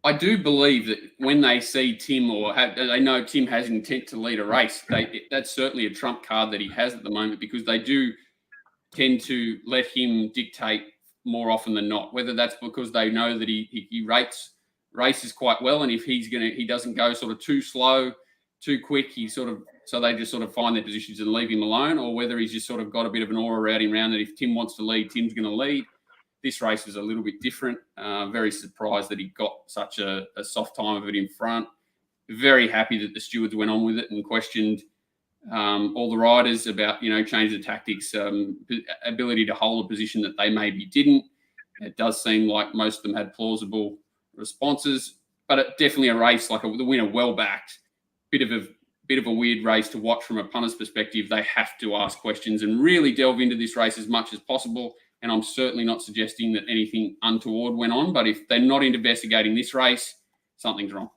I do believe that when they see Tim, or they know Tim has intent to lead a race, that's certainly a trump card that he has at the moment, because they do tend to let him dictate more often than not. Whether that's because they know that he rates races quite well, and if he doesn't go sort of too slow, too quick, so they just sort of find their positions and leave him alone, or whether he's just sort of got a bit of an aura around him that if Tim wants to lead, Tim's going to lead. This race was a little bit different. Very surprised that he got such a soft time of it in front. Very happy that the stewards went on with it and questioned all the riders about, change of tactics, ability to hold a position that they maybe didn't. It does seem like most of them had plausible responses, but definitely a race, like the winner well backed. Bit of a weird race to watch from a punter's perspective. They have to ask questions and really delve into this race as much as possible. And I'm certainly not suggesting that anything untoward went on, but if they're not investigating this race, something's wrong.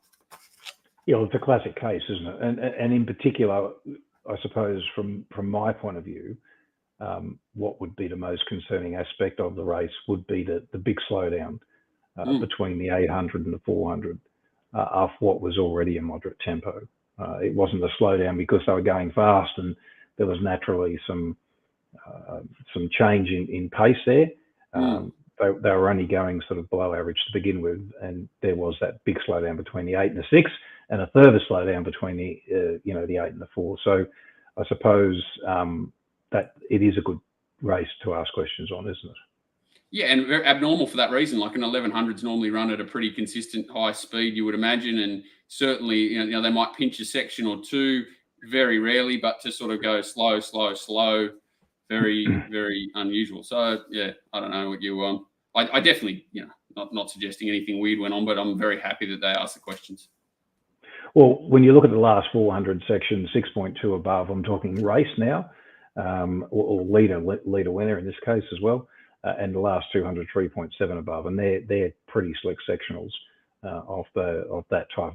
Yeah, well, it's a classic case, isn't it? And in particular, I suppose from my point of view, what would be the most concerning aspect of the race would be the big slowdown between the 800 and the 400. off what was already a moderate tempo. It wasn't a slowdown because they were going fast, and there was naturally some change in pace there. They were only going sort of below average to begin with, and there was that big slowdown between the 8 and the 6, and a further slowdown between the the 8 and the 4. So I suppose that it is a good race to ask questions on, isn't it? Yeah, and very abnormal for that reason. Like an 1100's normally run at a pretty consistent high speed, you would imagine, and certainly you know they might pinch a section or two, very rarely, but to sort of go slow, very very unusual. So yeah, I don't know what you I definitely not suggesting anything weird went on, but I'm very happy that they asked the questions. Well, when you look at the last 400 sections, 6.2 above, I'm talking race now, or leader winner in this case as well. And the last 200, 3.7 above, and they're pretty slick sectionals of that type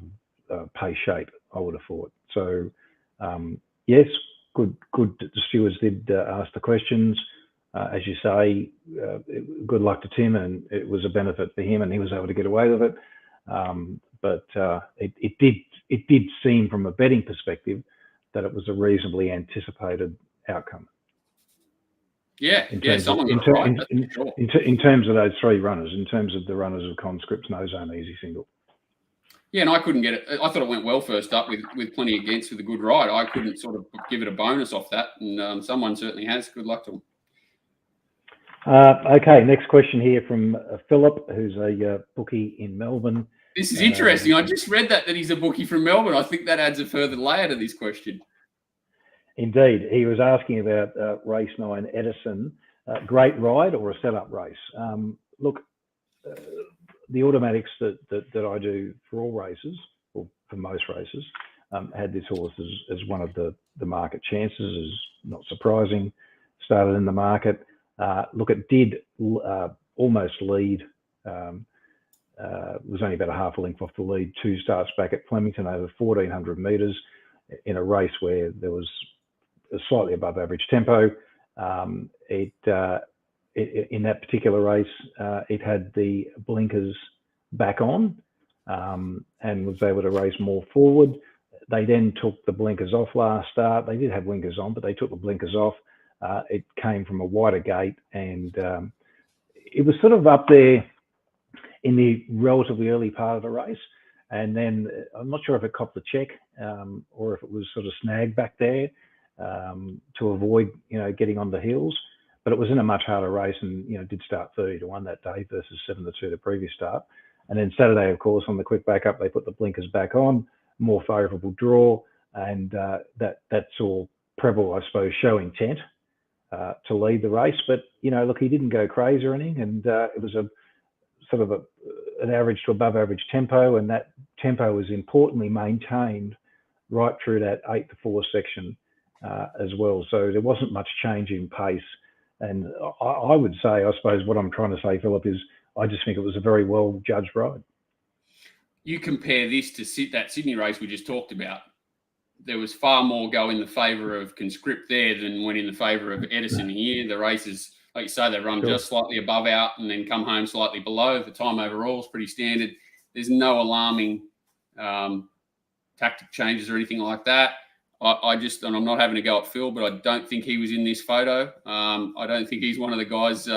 of pace shape, I would have thought. So yes, good. The stewards did ask the questions. As you say, good luck to Tim, and it was a benefit for him, and he was able to get away with it. But it did seem, from a betting perspective, that it was a reasonably anticipated outcome. Yeah, in terms of those three runners, in terms of the runners of conscripts, no zone, easy single. Yeah, and I couldn't get it. I thought it went well first up with plenty against with a good ride. I couldn't sort of give it a bonus off that, and someone certainly has. Good luck to them. Okay, next question here from Philip, who's a bookie in Melbourne. This is interesting. I just read that he's a bookie from Melbourne. I think that adds a further layer to this question. Indeed, he was asking about race 9 Edison. Great ride or a setup race? Look, the automatics that I do for all races, or for most races, had this horse as one of the market chances. Is not surprising. Started in the market. Look, it did almost lead. Was only about a half a length off the lead. 2 starts back at Flemington over 1,400 metres in a race where there was a slightly above average tempo. In that particular race, it had the blinkers back on and was able to race more forward. They then took the blinkers off last start. They did have blinkers on, but they took the blinkers off. It came from a wider gate, and it was sort of up there in the relatively early part of the race. And then I'm not sure if it copped the check or if it was sort of snagged back there to avoid, getting on the heels. But it was in a much harder race, and did start 30-1 that day versus 7-2 the previous start. And then Saturday, of course, on the quick back up, they put the blinkers back on, more favourable draw, and that saw Preble, I suppose, show intent to lead the race. But look, he didn't go crazy or anything, and it was a sort of an average to above average tempo, and that tempo was importantly maintained right through that 8-4 section as well. So there wasn't much change in pace. And I would say, I suppose what I'm trying to say, Philip, is I just think it was a very well judged ride. You compare this to that Sydney race we just talked about. There was far more go in the favour of Conscript there than went in the favour of Edison here. The races, like you say, they run just slightly above out and then come home slightly below. The time overall is pretty standard. There's no alarming tactic changes or anything like that. And I'm not having to go at Phil, but I don't think he was in this photo. I don't think he's one of the guys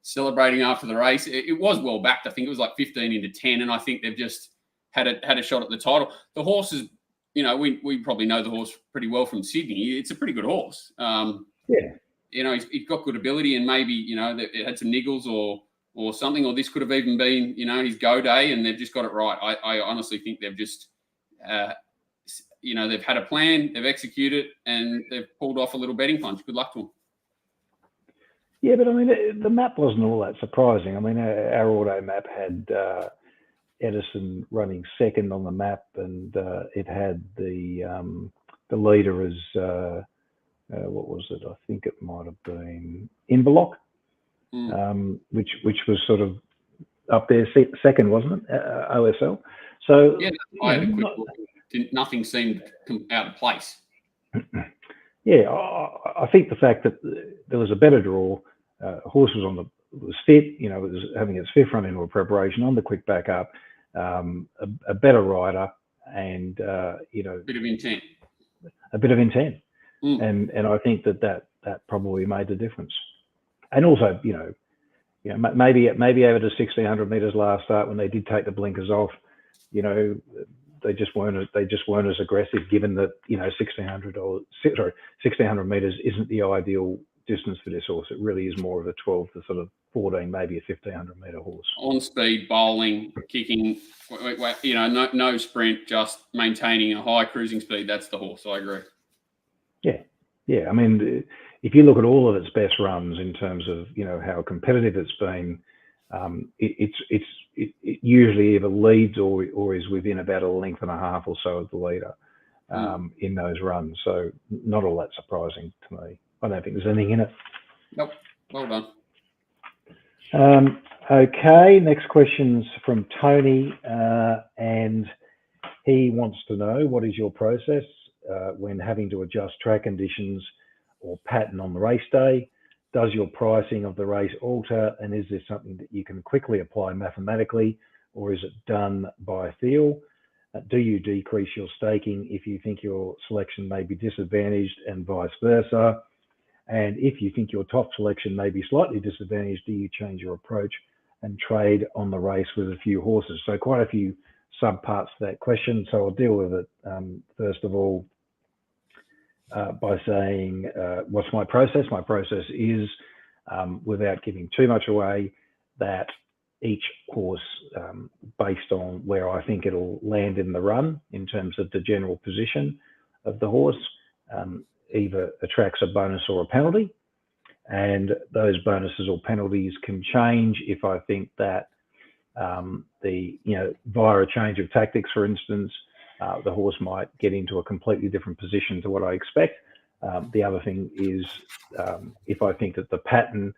celebrating after the race. It was well backed. I think it was like 15-10, and I think they've just had a shot at the title. The horse is, we probably know the horse pretty well from Sydney. It's a pretty good horse. He's got good ability, and maybe it had some niggles or something, or this could have even been his go day, and they've just got it right. I honestly think they've just. They've had a plan, they've executed, and they've pulled off a little betting punch. Good luck to them. Yeah, but I mean, the map wasn't all that surprising. I mean, our auto map had Edison running second on the map, and it had the leader as what was it? I think it might have been Inverloch, which was sort of up there second, wasn't it? OSL. So yeah, I had a quick look. Nothing seemed out of place. Yeah, I think the fact that there was a better draw, horse was fit, it was having its fifth run into a preparation on the quick back up. a better rider, and you know, Bit of intent. a bit of intent. Mm. And I think that probably made the difference. And also, you know, maybe over the 1600 meters last start, when they did take the blinkers off, you know, they just weren't as aggressive, given that, you know, 1600 meters isn't the ideal distance for this horse. It really is more of a 12 to sort of 14, maybe a 1500 meter horse. On speed, bowling, kicking, you know, no sprint, just maintaining a high cruising speed. That's the horse. I agree. Yeah. I mean, if you look at all of its best runs in terms of, you know, how competitive it's been, it usually either leads or is within about a length and a half or so of the leader in those runs. So not all that surprising to me. I don't think there's anything in it. Nope. Well done. Okay, next question's from Tony, and he wants to know, what is your process when having to adjust track conditions or pattern on the race day? Does your pricing of the race alter, and is this something that you can quickly apply mathematically, or is it done by feel? Do you decrease your staking if you think your selection may be disadvantaged, and vice versa? And if you think your top selection may be slightly disadvantaged, do you change your approach and trade on the race with a few horses? So quite a few subparts to that question. So I'll deal with it first of all by saying, what's my process? My process is, without giving too much away, that each horse, based on where I think it'll land in the run in terms of the general position of the horse, either attracts a bonus or a penalty. And those bonuses or penalties can change if I think that via a change of tactics, for instance, the horse might get into a completely different position to what I expect. The other thing is, if I think that the pattern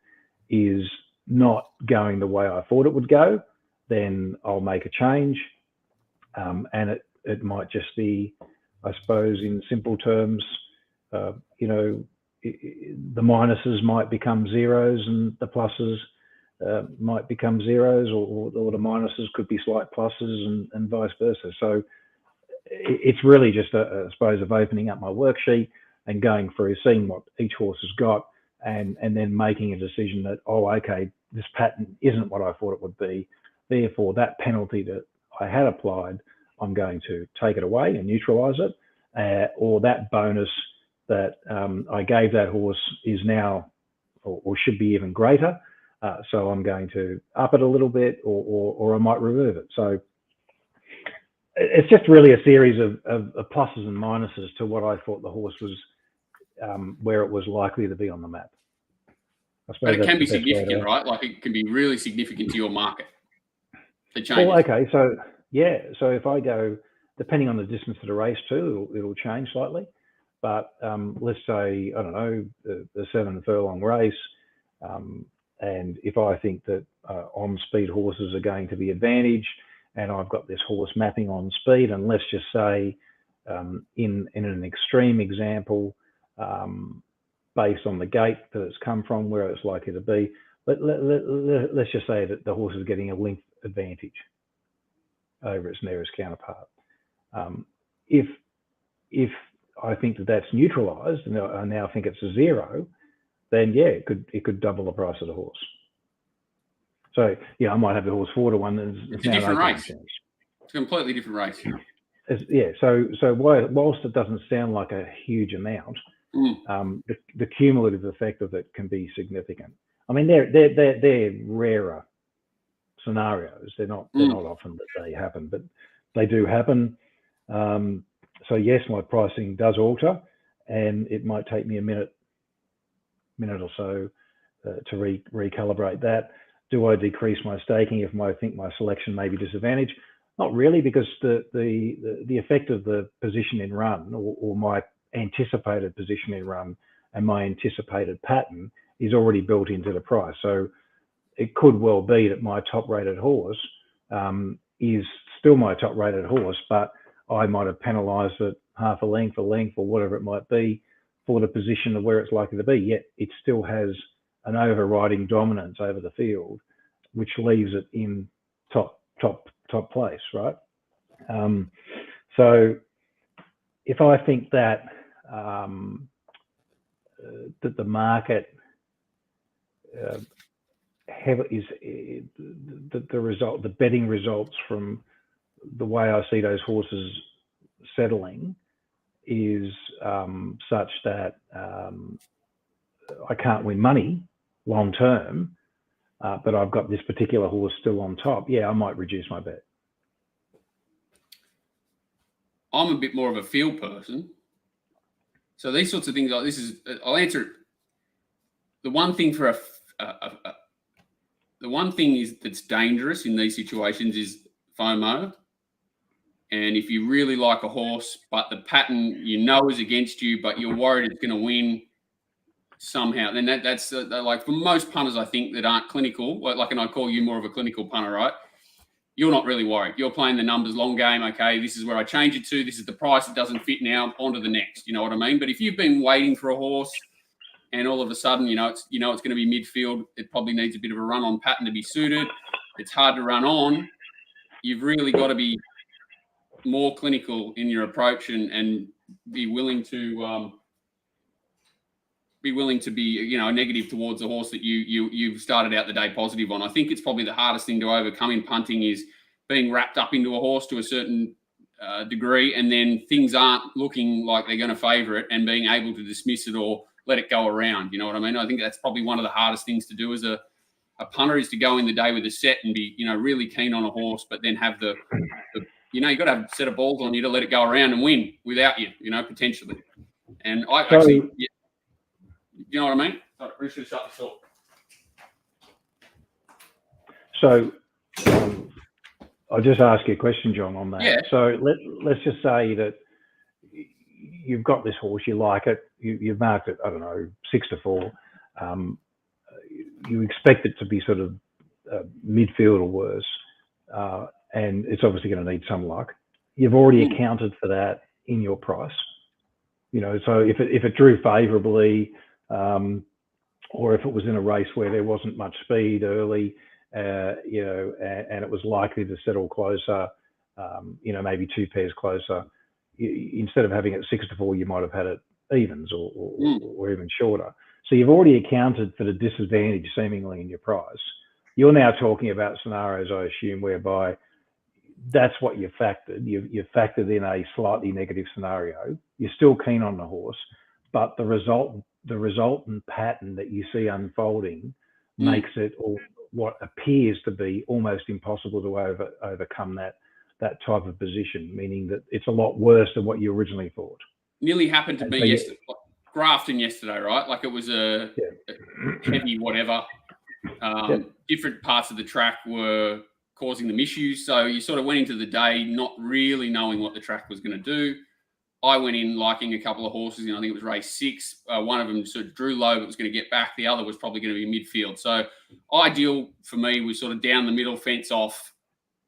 is not going the way I thought it would go, then I'll make a change. And it might just be, I suppose, in simple terms, the minuses might become zeros and the pluses might become zeros, or the minuses could be slight pluses, and vice versa. So it's really just, I suppose, of opening up my worksheet and going through, seeing what each horse has got, and then making a decision that, oh, okay, this pattern isn't what I thought it would be. Therefore, that penalty that I had applied, I'm going to take it away and neutralise it, or that bonus that I gave that horse is now, or should be even greater. So I'm going to up it a little bit, or I might remove it. So it's just really a series of pluses and minuses to what I thought the horse was, where it was likely to be on the map. But it can be significant, right? Like, it can be really significant to your market. The changes. Well, okay, so yeah, so if I go, depending on the distance of the race too, it'll change slightly. But let's say, I don't know, the 7 furlong race, and if I think that on-speed horses are going to be advantaged, and I've got this horse mapping on speed, and let's just say, in an extreme example, based on the gate that it's come from, where it's likely to be, let's just say that the horse is getting a length advantage over its nearest counterpart. If I think that that's neutralised, and I now think it's a zero, then yeah, it could double the price of the horse. So yeah, I might have the horse 4-1. And it's a different race. It's a completely different race. Yeah. So whilst it doesn't sound like a huge amount, the cumulative effect of it can be significant. I mean, they're rarer scenarios. They're not often that they happen, but they do happen. So yes, my pricing does alter, and it might take me a minute or so to recalibrate that. Do I decrease my staking if I think my selection may be disadvantaged? Not really, because the effect of the position in run, or my anticipated position in run, and my anticipated pattern is already built into the price. So it could well be that my top rated horse is still my top rated horse, but I might have penalised it half a length, or whatever it might be, for the position of where it's likely to be. Yet it still has an overriding dominance over the field, which leaves it in top top place, right? So if I think that that the market is the betting results from the way I see those horses settling is such that I can't win money long term, but I've got this particular horse still on top. Yeah, I might reduce my bet. I'm a bit more of a field person. So these sorts of things, like this is, I'll answer it. The one thing the one thing is that's dangerous in these situations is FOMO. And if you really like a horse, but the pattern is against you, but you're worried it's going to win somehow, then that's like for most punters, I think, that aren't clinical, like, and I call you more of a clinical punter, right? You're not really worried. You're playing the numbers long game. Okay, this is where I change it to. This is the price. It doesn't fit now. On to the next. You know what I mean? But if you've been waiting for a horse and all of a sudden, it's going to be midfield, it probably needs a bit of a run-on pattern to be suited. It's hard to run on. You've really got to be more clinical in your approach and be willing to be negative towards the horse that you've started out the day positive on. I think it's probably the hardest thing to overcome in punting is being wrapped up into a horse to a certain degree, and then things aren't looking like they're going to favour it, and being able to dismiss it or let it go around. You know what I mean? I think that's probably one of the hardest things to do as a punter, is to go in the day with a set and be really keen on a horse, but then have the you've got to have a set of balls on you to let it go around and win without you, potentially. And I actually, you know what I mean? Sorry, we should have shut this off. So I'll just ask you a question, John, on that. Yeah. So let's just say that you've got this horse, you like it, you've marked it, I don't know, 6-4. You expect it to be sort of midfield or worse, and it's obviously going to need some luck. You've already accounted for that in your price. So if it drew favourably, or if it was in a race where there wasn't much speed early, and it was likely to settle closer, maybe two pairs closer, instead of having it 6-4, you might have had it evens or even shorter. So you've already accounted for the disadvantage seemingly in your price. You're now talking about scenarios, I assume, whereby that's what you factored. You've factored in a slightly negative scenario. You're still keen on the horse, but the resultant pattern that you see unfolding makes it, or what appears to be, almost impossible to overcome that type of position, meaning that it's a lot worse than what you originally thought. Nearly happened to me yesterday, Grafton yesterday, right? Like it was a heavy whatever. Different parts of the track were causing them issues. So you sort of went into the day not really knowing what the track was going to do. I went in liking a couple of horses. I think it was race 6. One of them sort of drew low, but was going to get back. The other was probably going to be midfield. So ideal for me was sort of down the middle, fence off,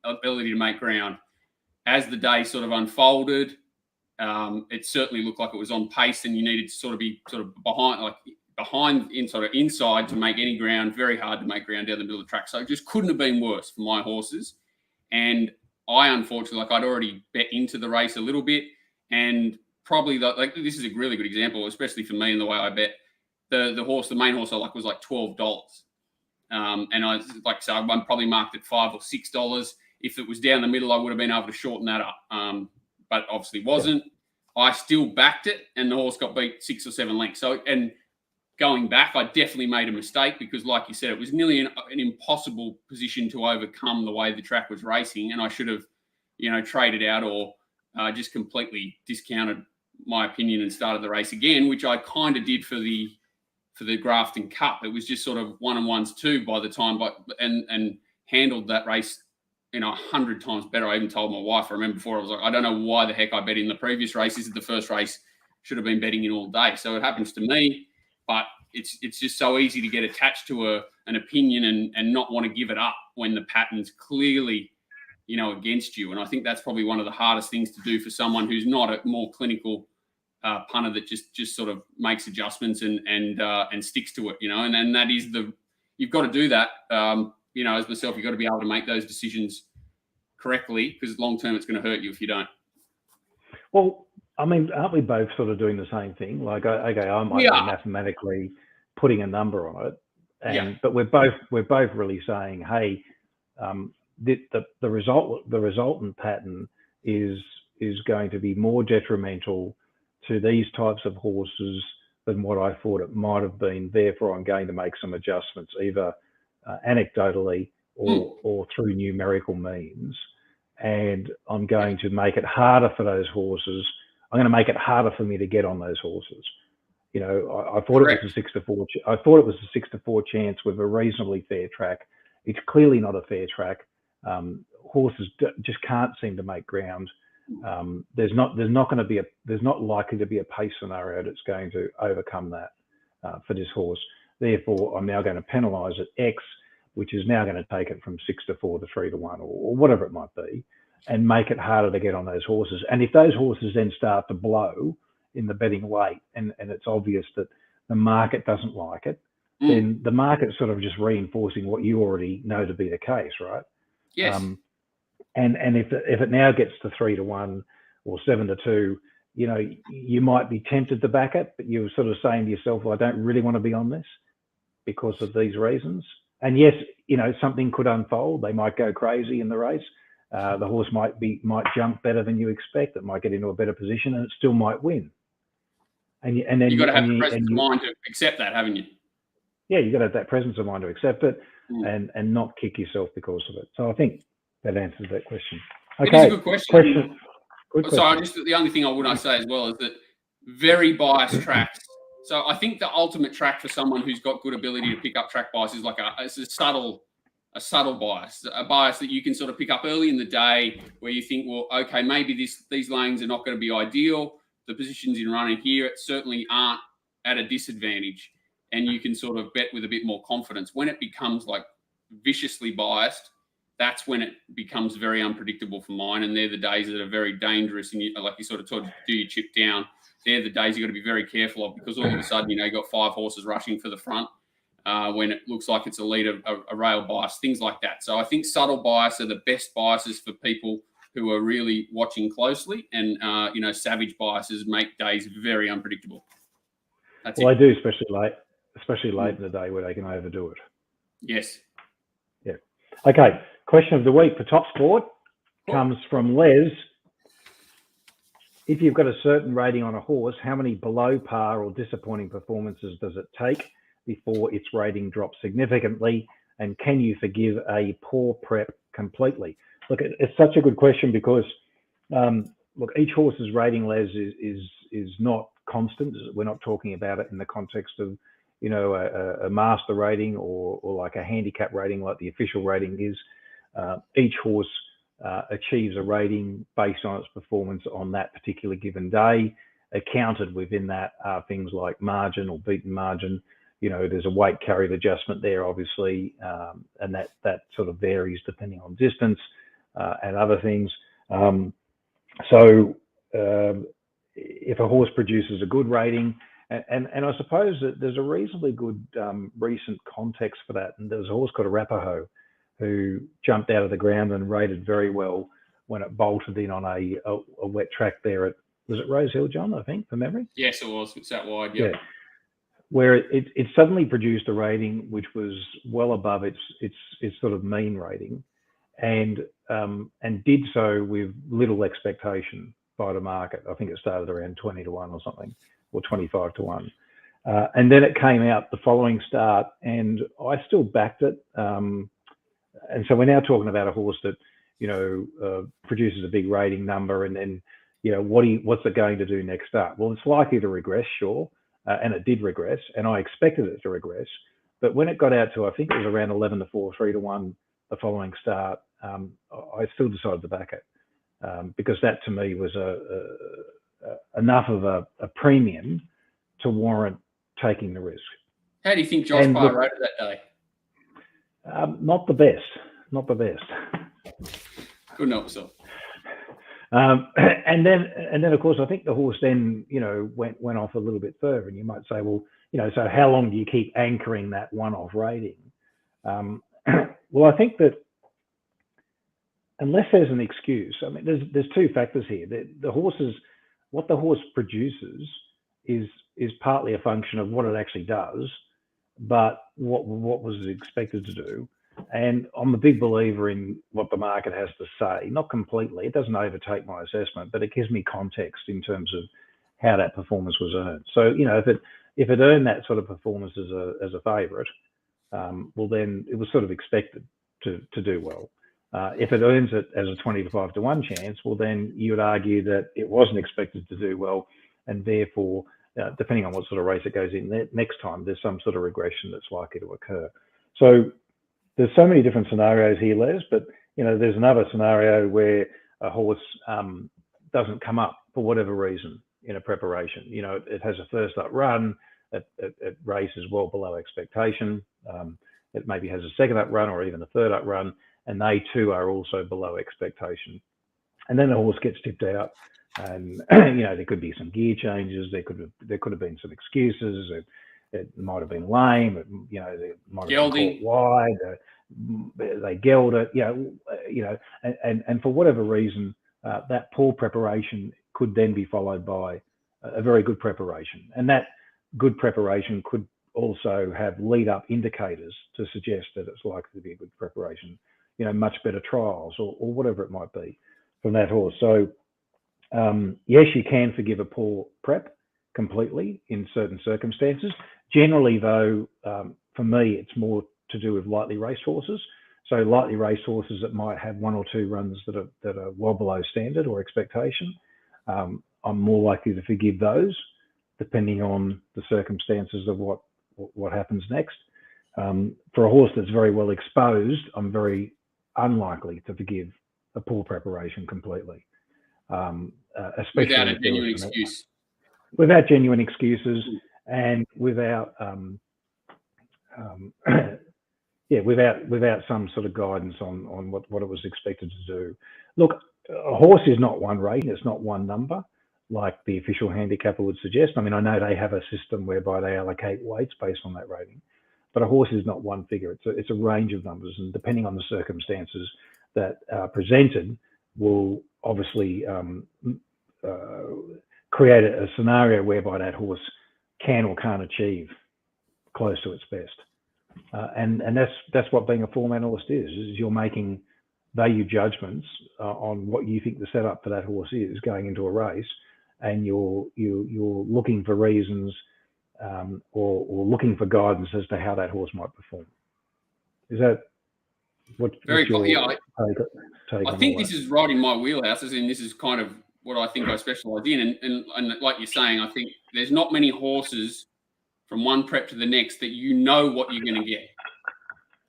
ability to make ground. As the day sort of unfolded, it certainly looked like it was on pace, and you needed to sort of be sort of inside to make any ground. Very hard to make ground down the middle of the track. So it just couldn't have been worse for my horses. And I, unfortunately, I'd already bet into the race a little bit, and probably this is a really good example, especially for me in the way I bet. The main horse I like was like $12. And I probably marked it $5 or $6. If it was down the middle, I would have been able to shorten that up. But obviously wasn't. I still backed it, and the horse got beat 6 or 7 lengths. So, and going back, I definitely made a mistake, because, like you said, it was nearly an impossible position to overcome the way the track was racing, and I should have, traded out or just completely discounted my opinion and started the race again, which I kind of did for the Grafton Cup. It was just sort of 1-1s 2 by the time, and handled that race 100 times better. I even told my wife, I remember before, I was like, I don't know why the heck I bet in the previous race. This is the first race, should have been betting in all day. So it happens to me, but it's just so easy to get attached to an opinion and not want to give it up when the pattern's clearly, against you. And I think that's probably one of the hardest things to do for someone who's not a more clinical punter that just sort of makes adjustments and sticks to it, and that is you've got to do that. As myself, you've got to be able to make those decisions correctly, because long term it's going to hurt you if you don't. Well, I mean, aren't we both sort of doing the same thing? Like, okay, I might be mathematically putting a number on it, but we're both really saying, hey, the resultant pattern is going to be more detrimental to these types of horses than what I thought it might have been. Therefore, I'm going to make some adjustments, either anecdotally or through numerical means, and I'm going to make it harder for those horses. I'm going to make it harder for me to get on those horses. You know, I thought it was a 6-4. I thought it was a 6-4 chance with a reasonably fair track. It's clearly not a fair track. Horses just can't seem to make ground. There's not likely to be a pace scenario that's going to overcome that for this horse. Therefore, I'm now going to penalise at X, which is now going to take it from 6-4 to 3-1 or whatever it might be, and make it harder to get on those horses. And if those horses then start to blow in the betting late, and it's obvious that the market doesn't like it, then the market's sort of just reinforcing what you already know to be the case, right? Yes. And if it now gets to 3-1 or 7-2, you know, you might be tempted to back it, but you're sort of saying to yourself, well, I don't really want to be on this because of these reasons. And yes, you know, something could unfold. They might go crazy in the race. The horse might jump better than you expect. It might get into a better position, and it still might win. And then you've got to have the presence of mind to accept that, haven't you? Yeah, you've got to have that presence of mind to accept it and not kick yourself because of it. So I think that answers that question. Okay. It is a good question. Good question. So the only thing I would say as well is that very biased tracks. So I think the ultimate track for someone who's got good ability to pick up track bias is like a subtle bias, a bias that you can sort of pick up early in the day where you think, well, okay, maybe these lanes are not going to be ideal. The positions in running here certainly aren't at a disadvantage, and you can sort of bet with a bit more confidence. When it becomes like viciously biased, that's when it becomes very unpredictable for mine, and they're the days that are very dangerous. And like you sort of told, do your chip down. They're the days you've got to be very careful of, because all of a sudden, you know, you've got 5 horses rushing for the front when it looks like it's a lead, a rail bias, things like that. So I think subtle bias are the best biases for people who are really watching closely, and you know, savage biases make days very unpredictable. That's I do, especially late in the day where they can overdo it. Yes. Yeah. Okay. Question of the week for TopSport comes from Les. If you've got a certain rating on a horse, how many below par or disappointing performances does it take before its rating drops significantly? And can you forgive a poor prep completely? Look, it's such a good question because, look, each horse's rating, Les, is not constant. We're not talking about it in the context of, you know, a master rating or like a handicap rating like the official rating is. Each horse achieves a rating based on its performance on that particular given day. Accounted within that are things like margin or beaten margin. You know, there's a weight carried adjustment there, obviously, and that sort of varies depending on distance and other things. So if a horse produces a good rating, and I suppose that there's a reasonably good recent context for that. And there's a horse called Arapaho who jumped out of the ground and rated very well when it bolted in on a wet track there at, was it Rose Hill, John, I think, from memory? Yes, it was. It's that wide, yeah. Where it suddenly produced a rating which was well above its sort of mean rating, and did so with little expectation by the market. I think it started around 20-1 or something, or 25-1. And then it came out the following start, and I still backed it. And so we're now talking about a horse that, you know, produces a big rating number, and then, you know, what's it going to do next up? Well, it's likely to regress, sure, and it did regress, and I expected it to regress. But when it got out to, I think it was around 11-4, 3-1 the following start, I still decided to back it because that to me was enough of a premium to warrant taking the risk. How do you think Josh Parr rated that day? Not the best. Couldn't help myself. And then of course I think the horse then, you know, went off a little bit further, and you might say, well, you know, so how long do you keep anchoring that one-off rating? Well, I think that unless there's an excuse. I mean, there's two factors here. What the horse produces is partly a function of what it actually does, but what was it expected to do. And I'm a big believer in what the market has to say. Not completely, it doesn't overtake my assessment, but it gives me context in terms of how that performance was earned. So, if it earned that sort of performance as a favourite, well, then it was sort of expected to do well. If it earns it as a 20 to 5 to 1 chance, well, then you would argue that it wasn't expected to do well, and therefore, depending on what sort of race it goes in next time, there's some sort of regression that's likely to occur. So there's so many different scenarios here, Les, but there's another scenario where a horse doesn't come up for whatever reason in a preparation. It has a first up run, it races well below expectation. It maybe has a second up run or even a third up run, and they too are also below expectation. And then the horse gets tipped out, and there could be some gear changes. There could have been some excuses. It might have been lame. It might have been caught wide. They gelled it. And for whatever reason, that poor preparation could then be followed by a very good preparation, and that good preparation could also have lead-up indicators to suggest that it's likely to be a good preparation. Much better trials or whatever it might be from that horse. So yes, you can forgive a poor prep completely in certain circumstances. Generally, though, for me, it's more to do with lightly raced horses. So lightly raced horses that might have one or two runs that are well below standard or expectation. I'm more likely to forgive those, depending on the circumstances of what happens next. For a horse that's very well exposed, I'm very unlikely to forgive a poor preparation completely. Especially without a genuine excuse. Without genuine excuses and without without some sort of guidance on what it was expected to do. Look, a horse is not one rating, it's not one number, like the official handicapper would suggest. I mean, I know they have a system whereby they allocate weights based on that rating, but a horse is not one figure. It's a range of numbers, and depending on the circumstances that are presented, will obviously create a scenario whereby that horse can or can't achieve close to its best. And that's what being a form analyst is you're making value judgments on what you think the setup for that horse is going into a race, and you're looking for reasons or looking for guidance as to how that horse might perform. Is that what? Very cool. Yeah, I think this is right in my wheelhouse, as in this is kind of what I think I specialise in. And like you're saying, I think there's not many horses from one prep to the next that you know what you're going to get.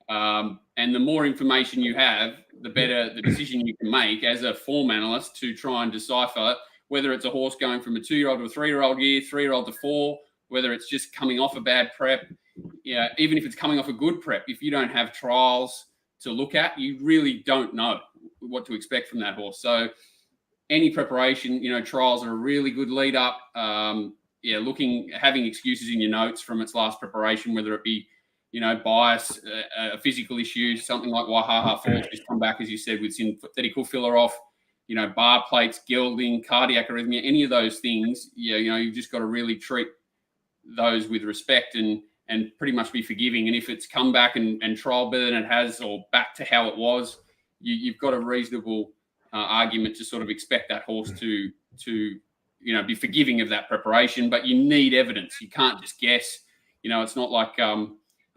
And the more information you have, the better the decision you can make as a form analyst to try and decipher whether it's a horse going from a 2-year-old to a 3-year-old year, 3-year-old to 4, whether it's just coming off a bad prep. Even if it's coming off a good prep, if you don't have trials to look at, you really don't know what to expect from that horse. So any preparation, trials are a really good lead up. Having excuses in your notes from its last preparation, whether it be, bias, a physical issue, something like Wahaha Falls just come back, as you said, with synthetic hoof filler off, bar plates, gelding, cardiac arrhythmia, any of those things, you've just got to really treat those with respect and pretty much be forgiving. And if it's come back and trial better than it has, or back to how it was, you've got a reasonable argument to sort of expect that horse to be forgiving of that preparation. But you need evidence. You can't just guess. It's not like a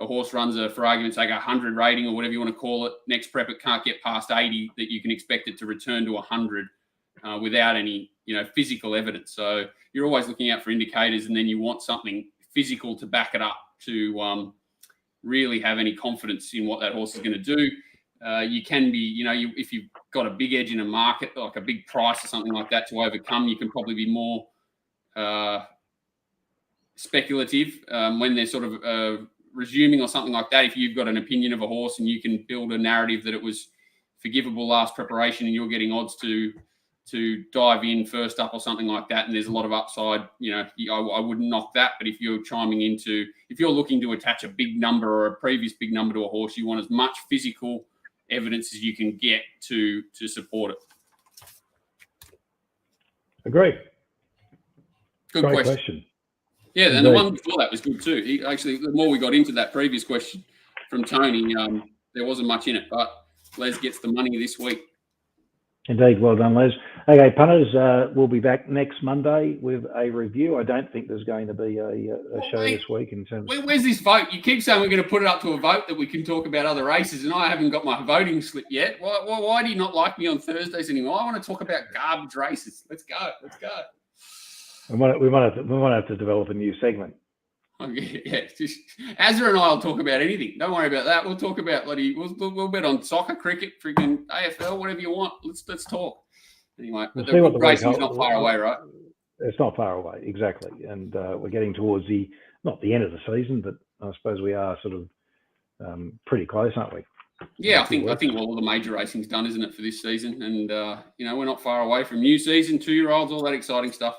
horse runs for argument's sake, 100 rating or whatever you want to call it. Next prep, it can't get past 80, that you can expect it to return to 100 without any, physical evidence. So you're always looking out for indicators, and then you want something physical to back it up to really have any confidence in what that horse is going to do. You can be, if you've got a big edge in a market, like a big price or something like that to overcome, you can probably be more speculative when they're sort of resuming or something like that. If you've got an opinion of a horse and you can build a narrative that it was forgivable last preparation, and you're getting odds to dive in first up or something like that, and there's a lot of upside, I wouldn't knock that. But if you're if you're looking to attach a big number or a previous big number to a horse, you want as much physical evidence as you can get to support it. Agree. Good Great question. Yeah, and the one before that was good too. Actually, the more we got into that previous question from Tony, there wasn't much in it, but Les gets the money this week. Indeed, well done, Les. Okay, punters, we'll be back next Monday with a review. I don't think there's going to be a show this week in terms. Where's this vote? You keep saying we're going to put it up to a vote that we can talk about other races, and I haven't got my voting slip yet. Why do you not like me on Thursdays anymore? I want to talk about garbage races. Let's go. We might have to develop a new segment. Oh, yeah. Just, Azra and I will talk about anything. Don't worry about that. We'll talk about we'll bet on soccer, cricket, freaking AFL, whatever you want. Let's talk. Anyway, but the racing's not far away, right? It's not far away, exactly. And we're getting towards not the end of the season, but I suppose we are sort of pretty close, aren't we? Yeah, I think all the major racing's done, isn't it, for this season? And we're not far away from new season, 2-year-olds, all that exciting stuff.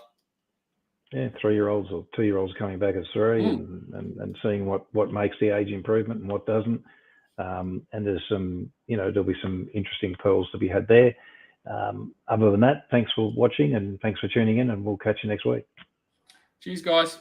Yeah, 3-year-olds or 2-year-olds coming back as 3 and seeing what makes the age improvement and what doesn't. And there's some, there'll be some interesting pearls to be had there. Other than that, thanks for watching and thanks for tuning in, and we'll catch you next week. Cheers, guys.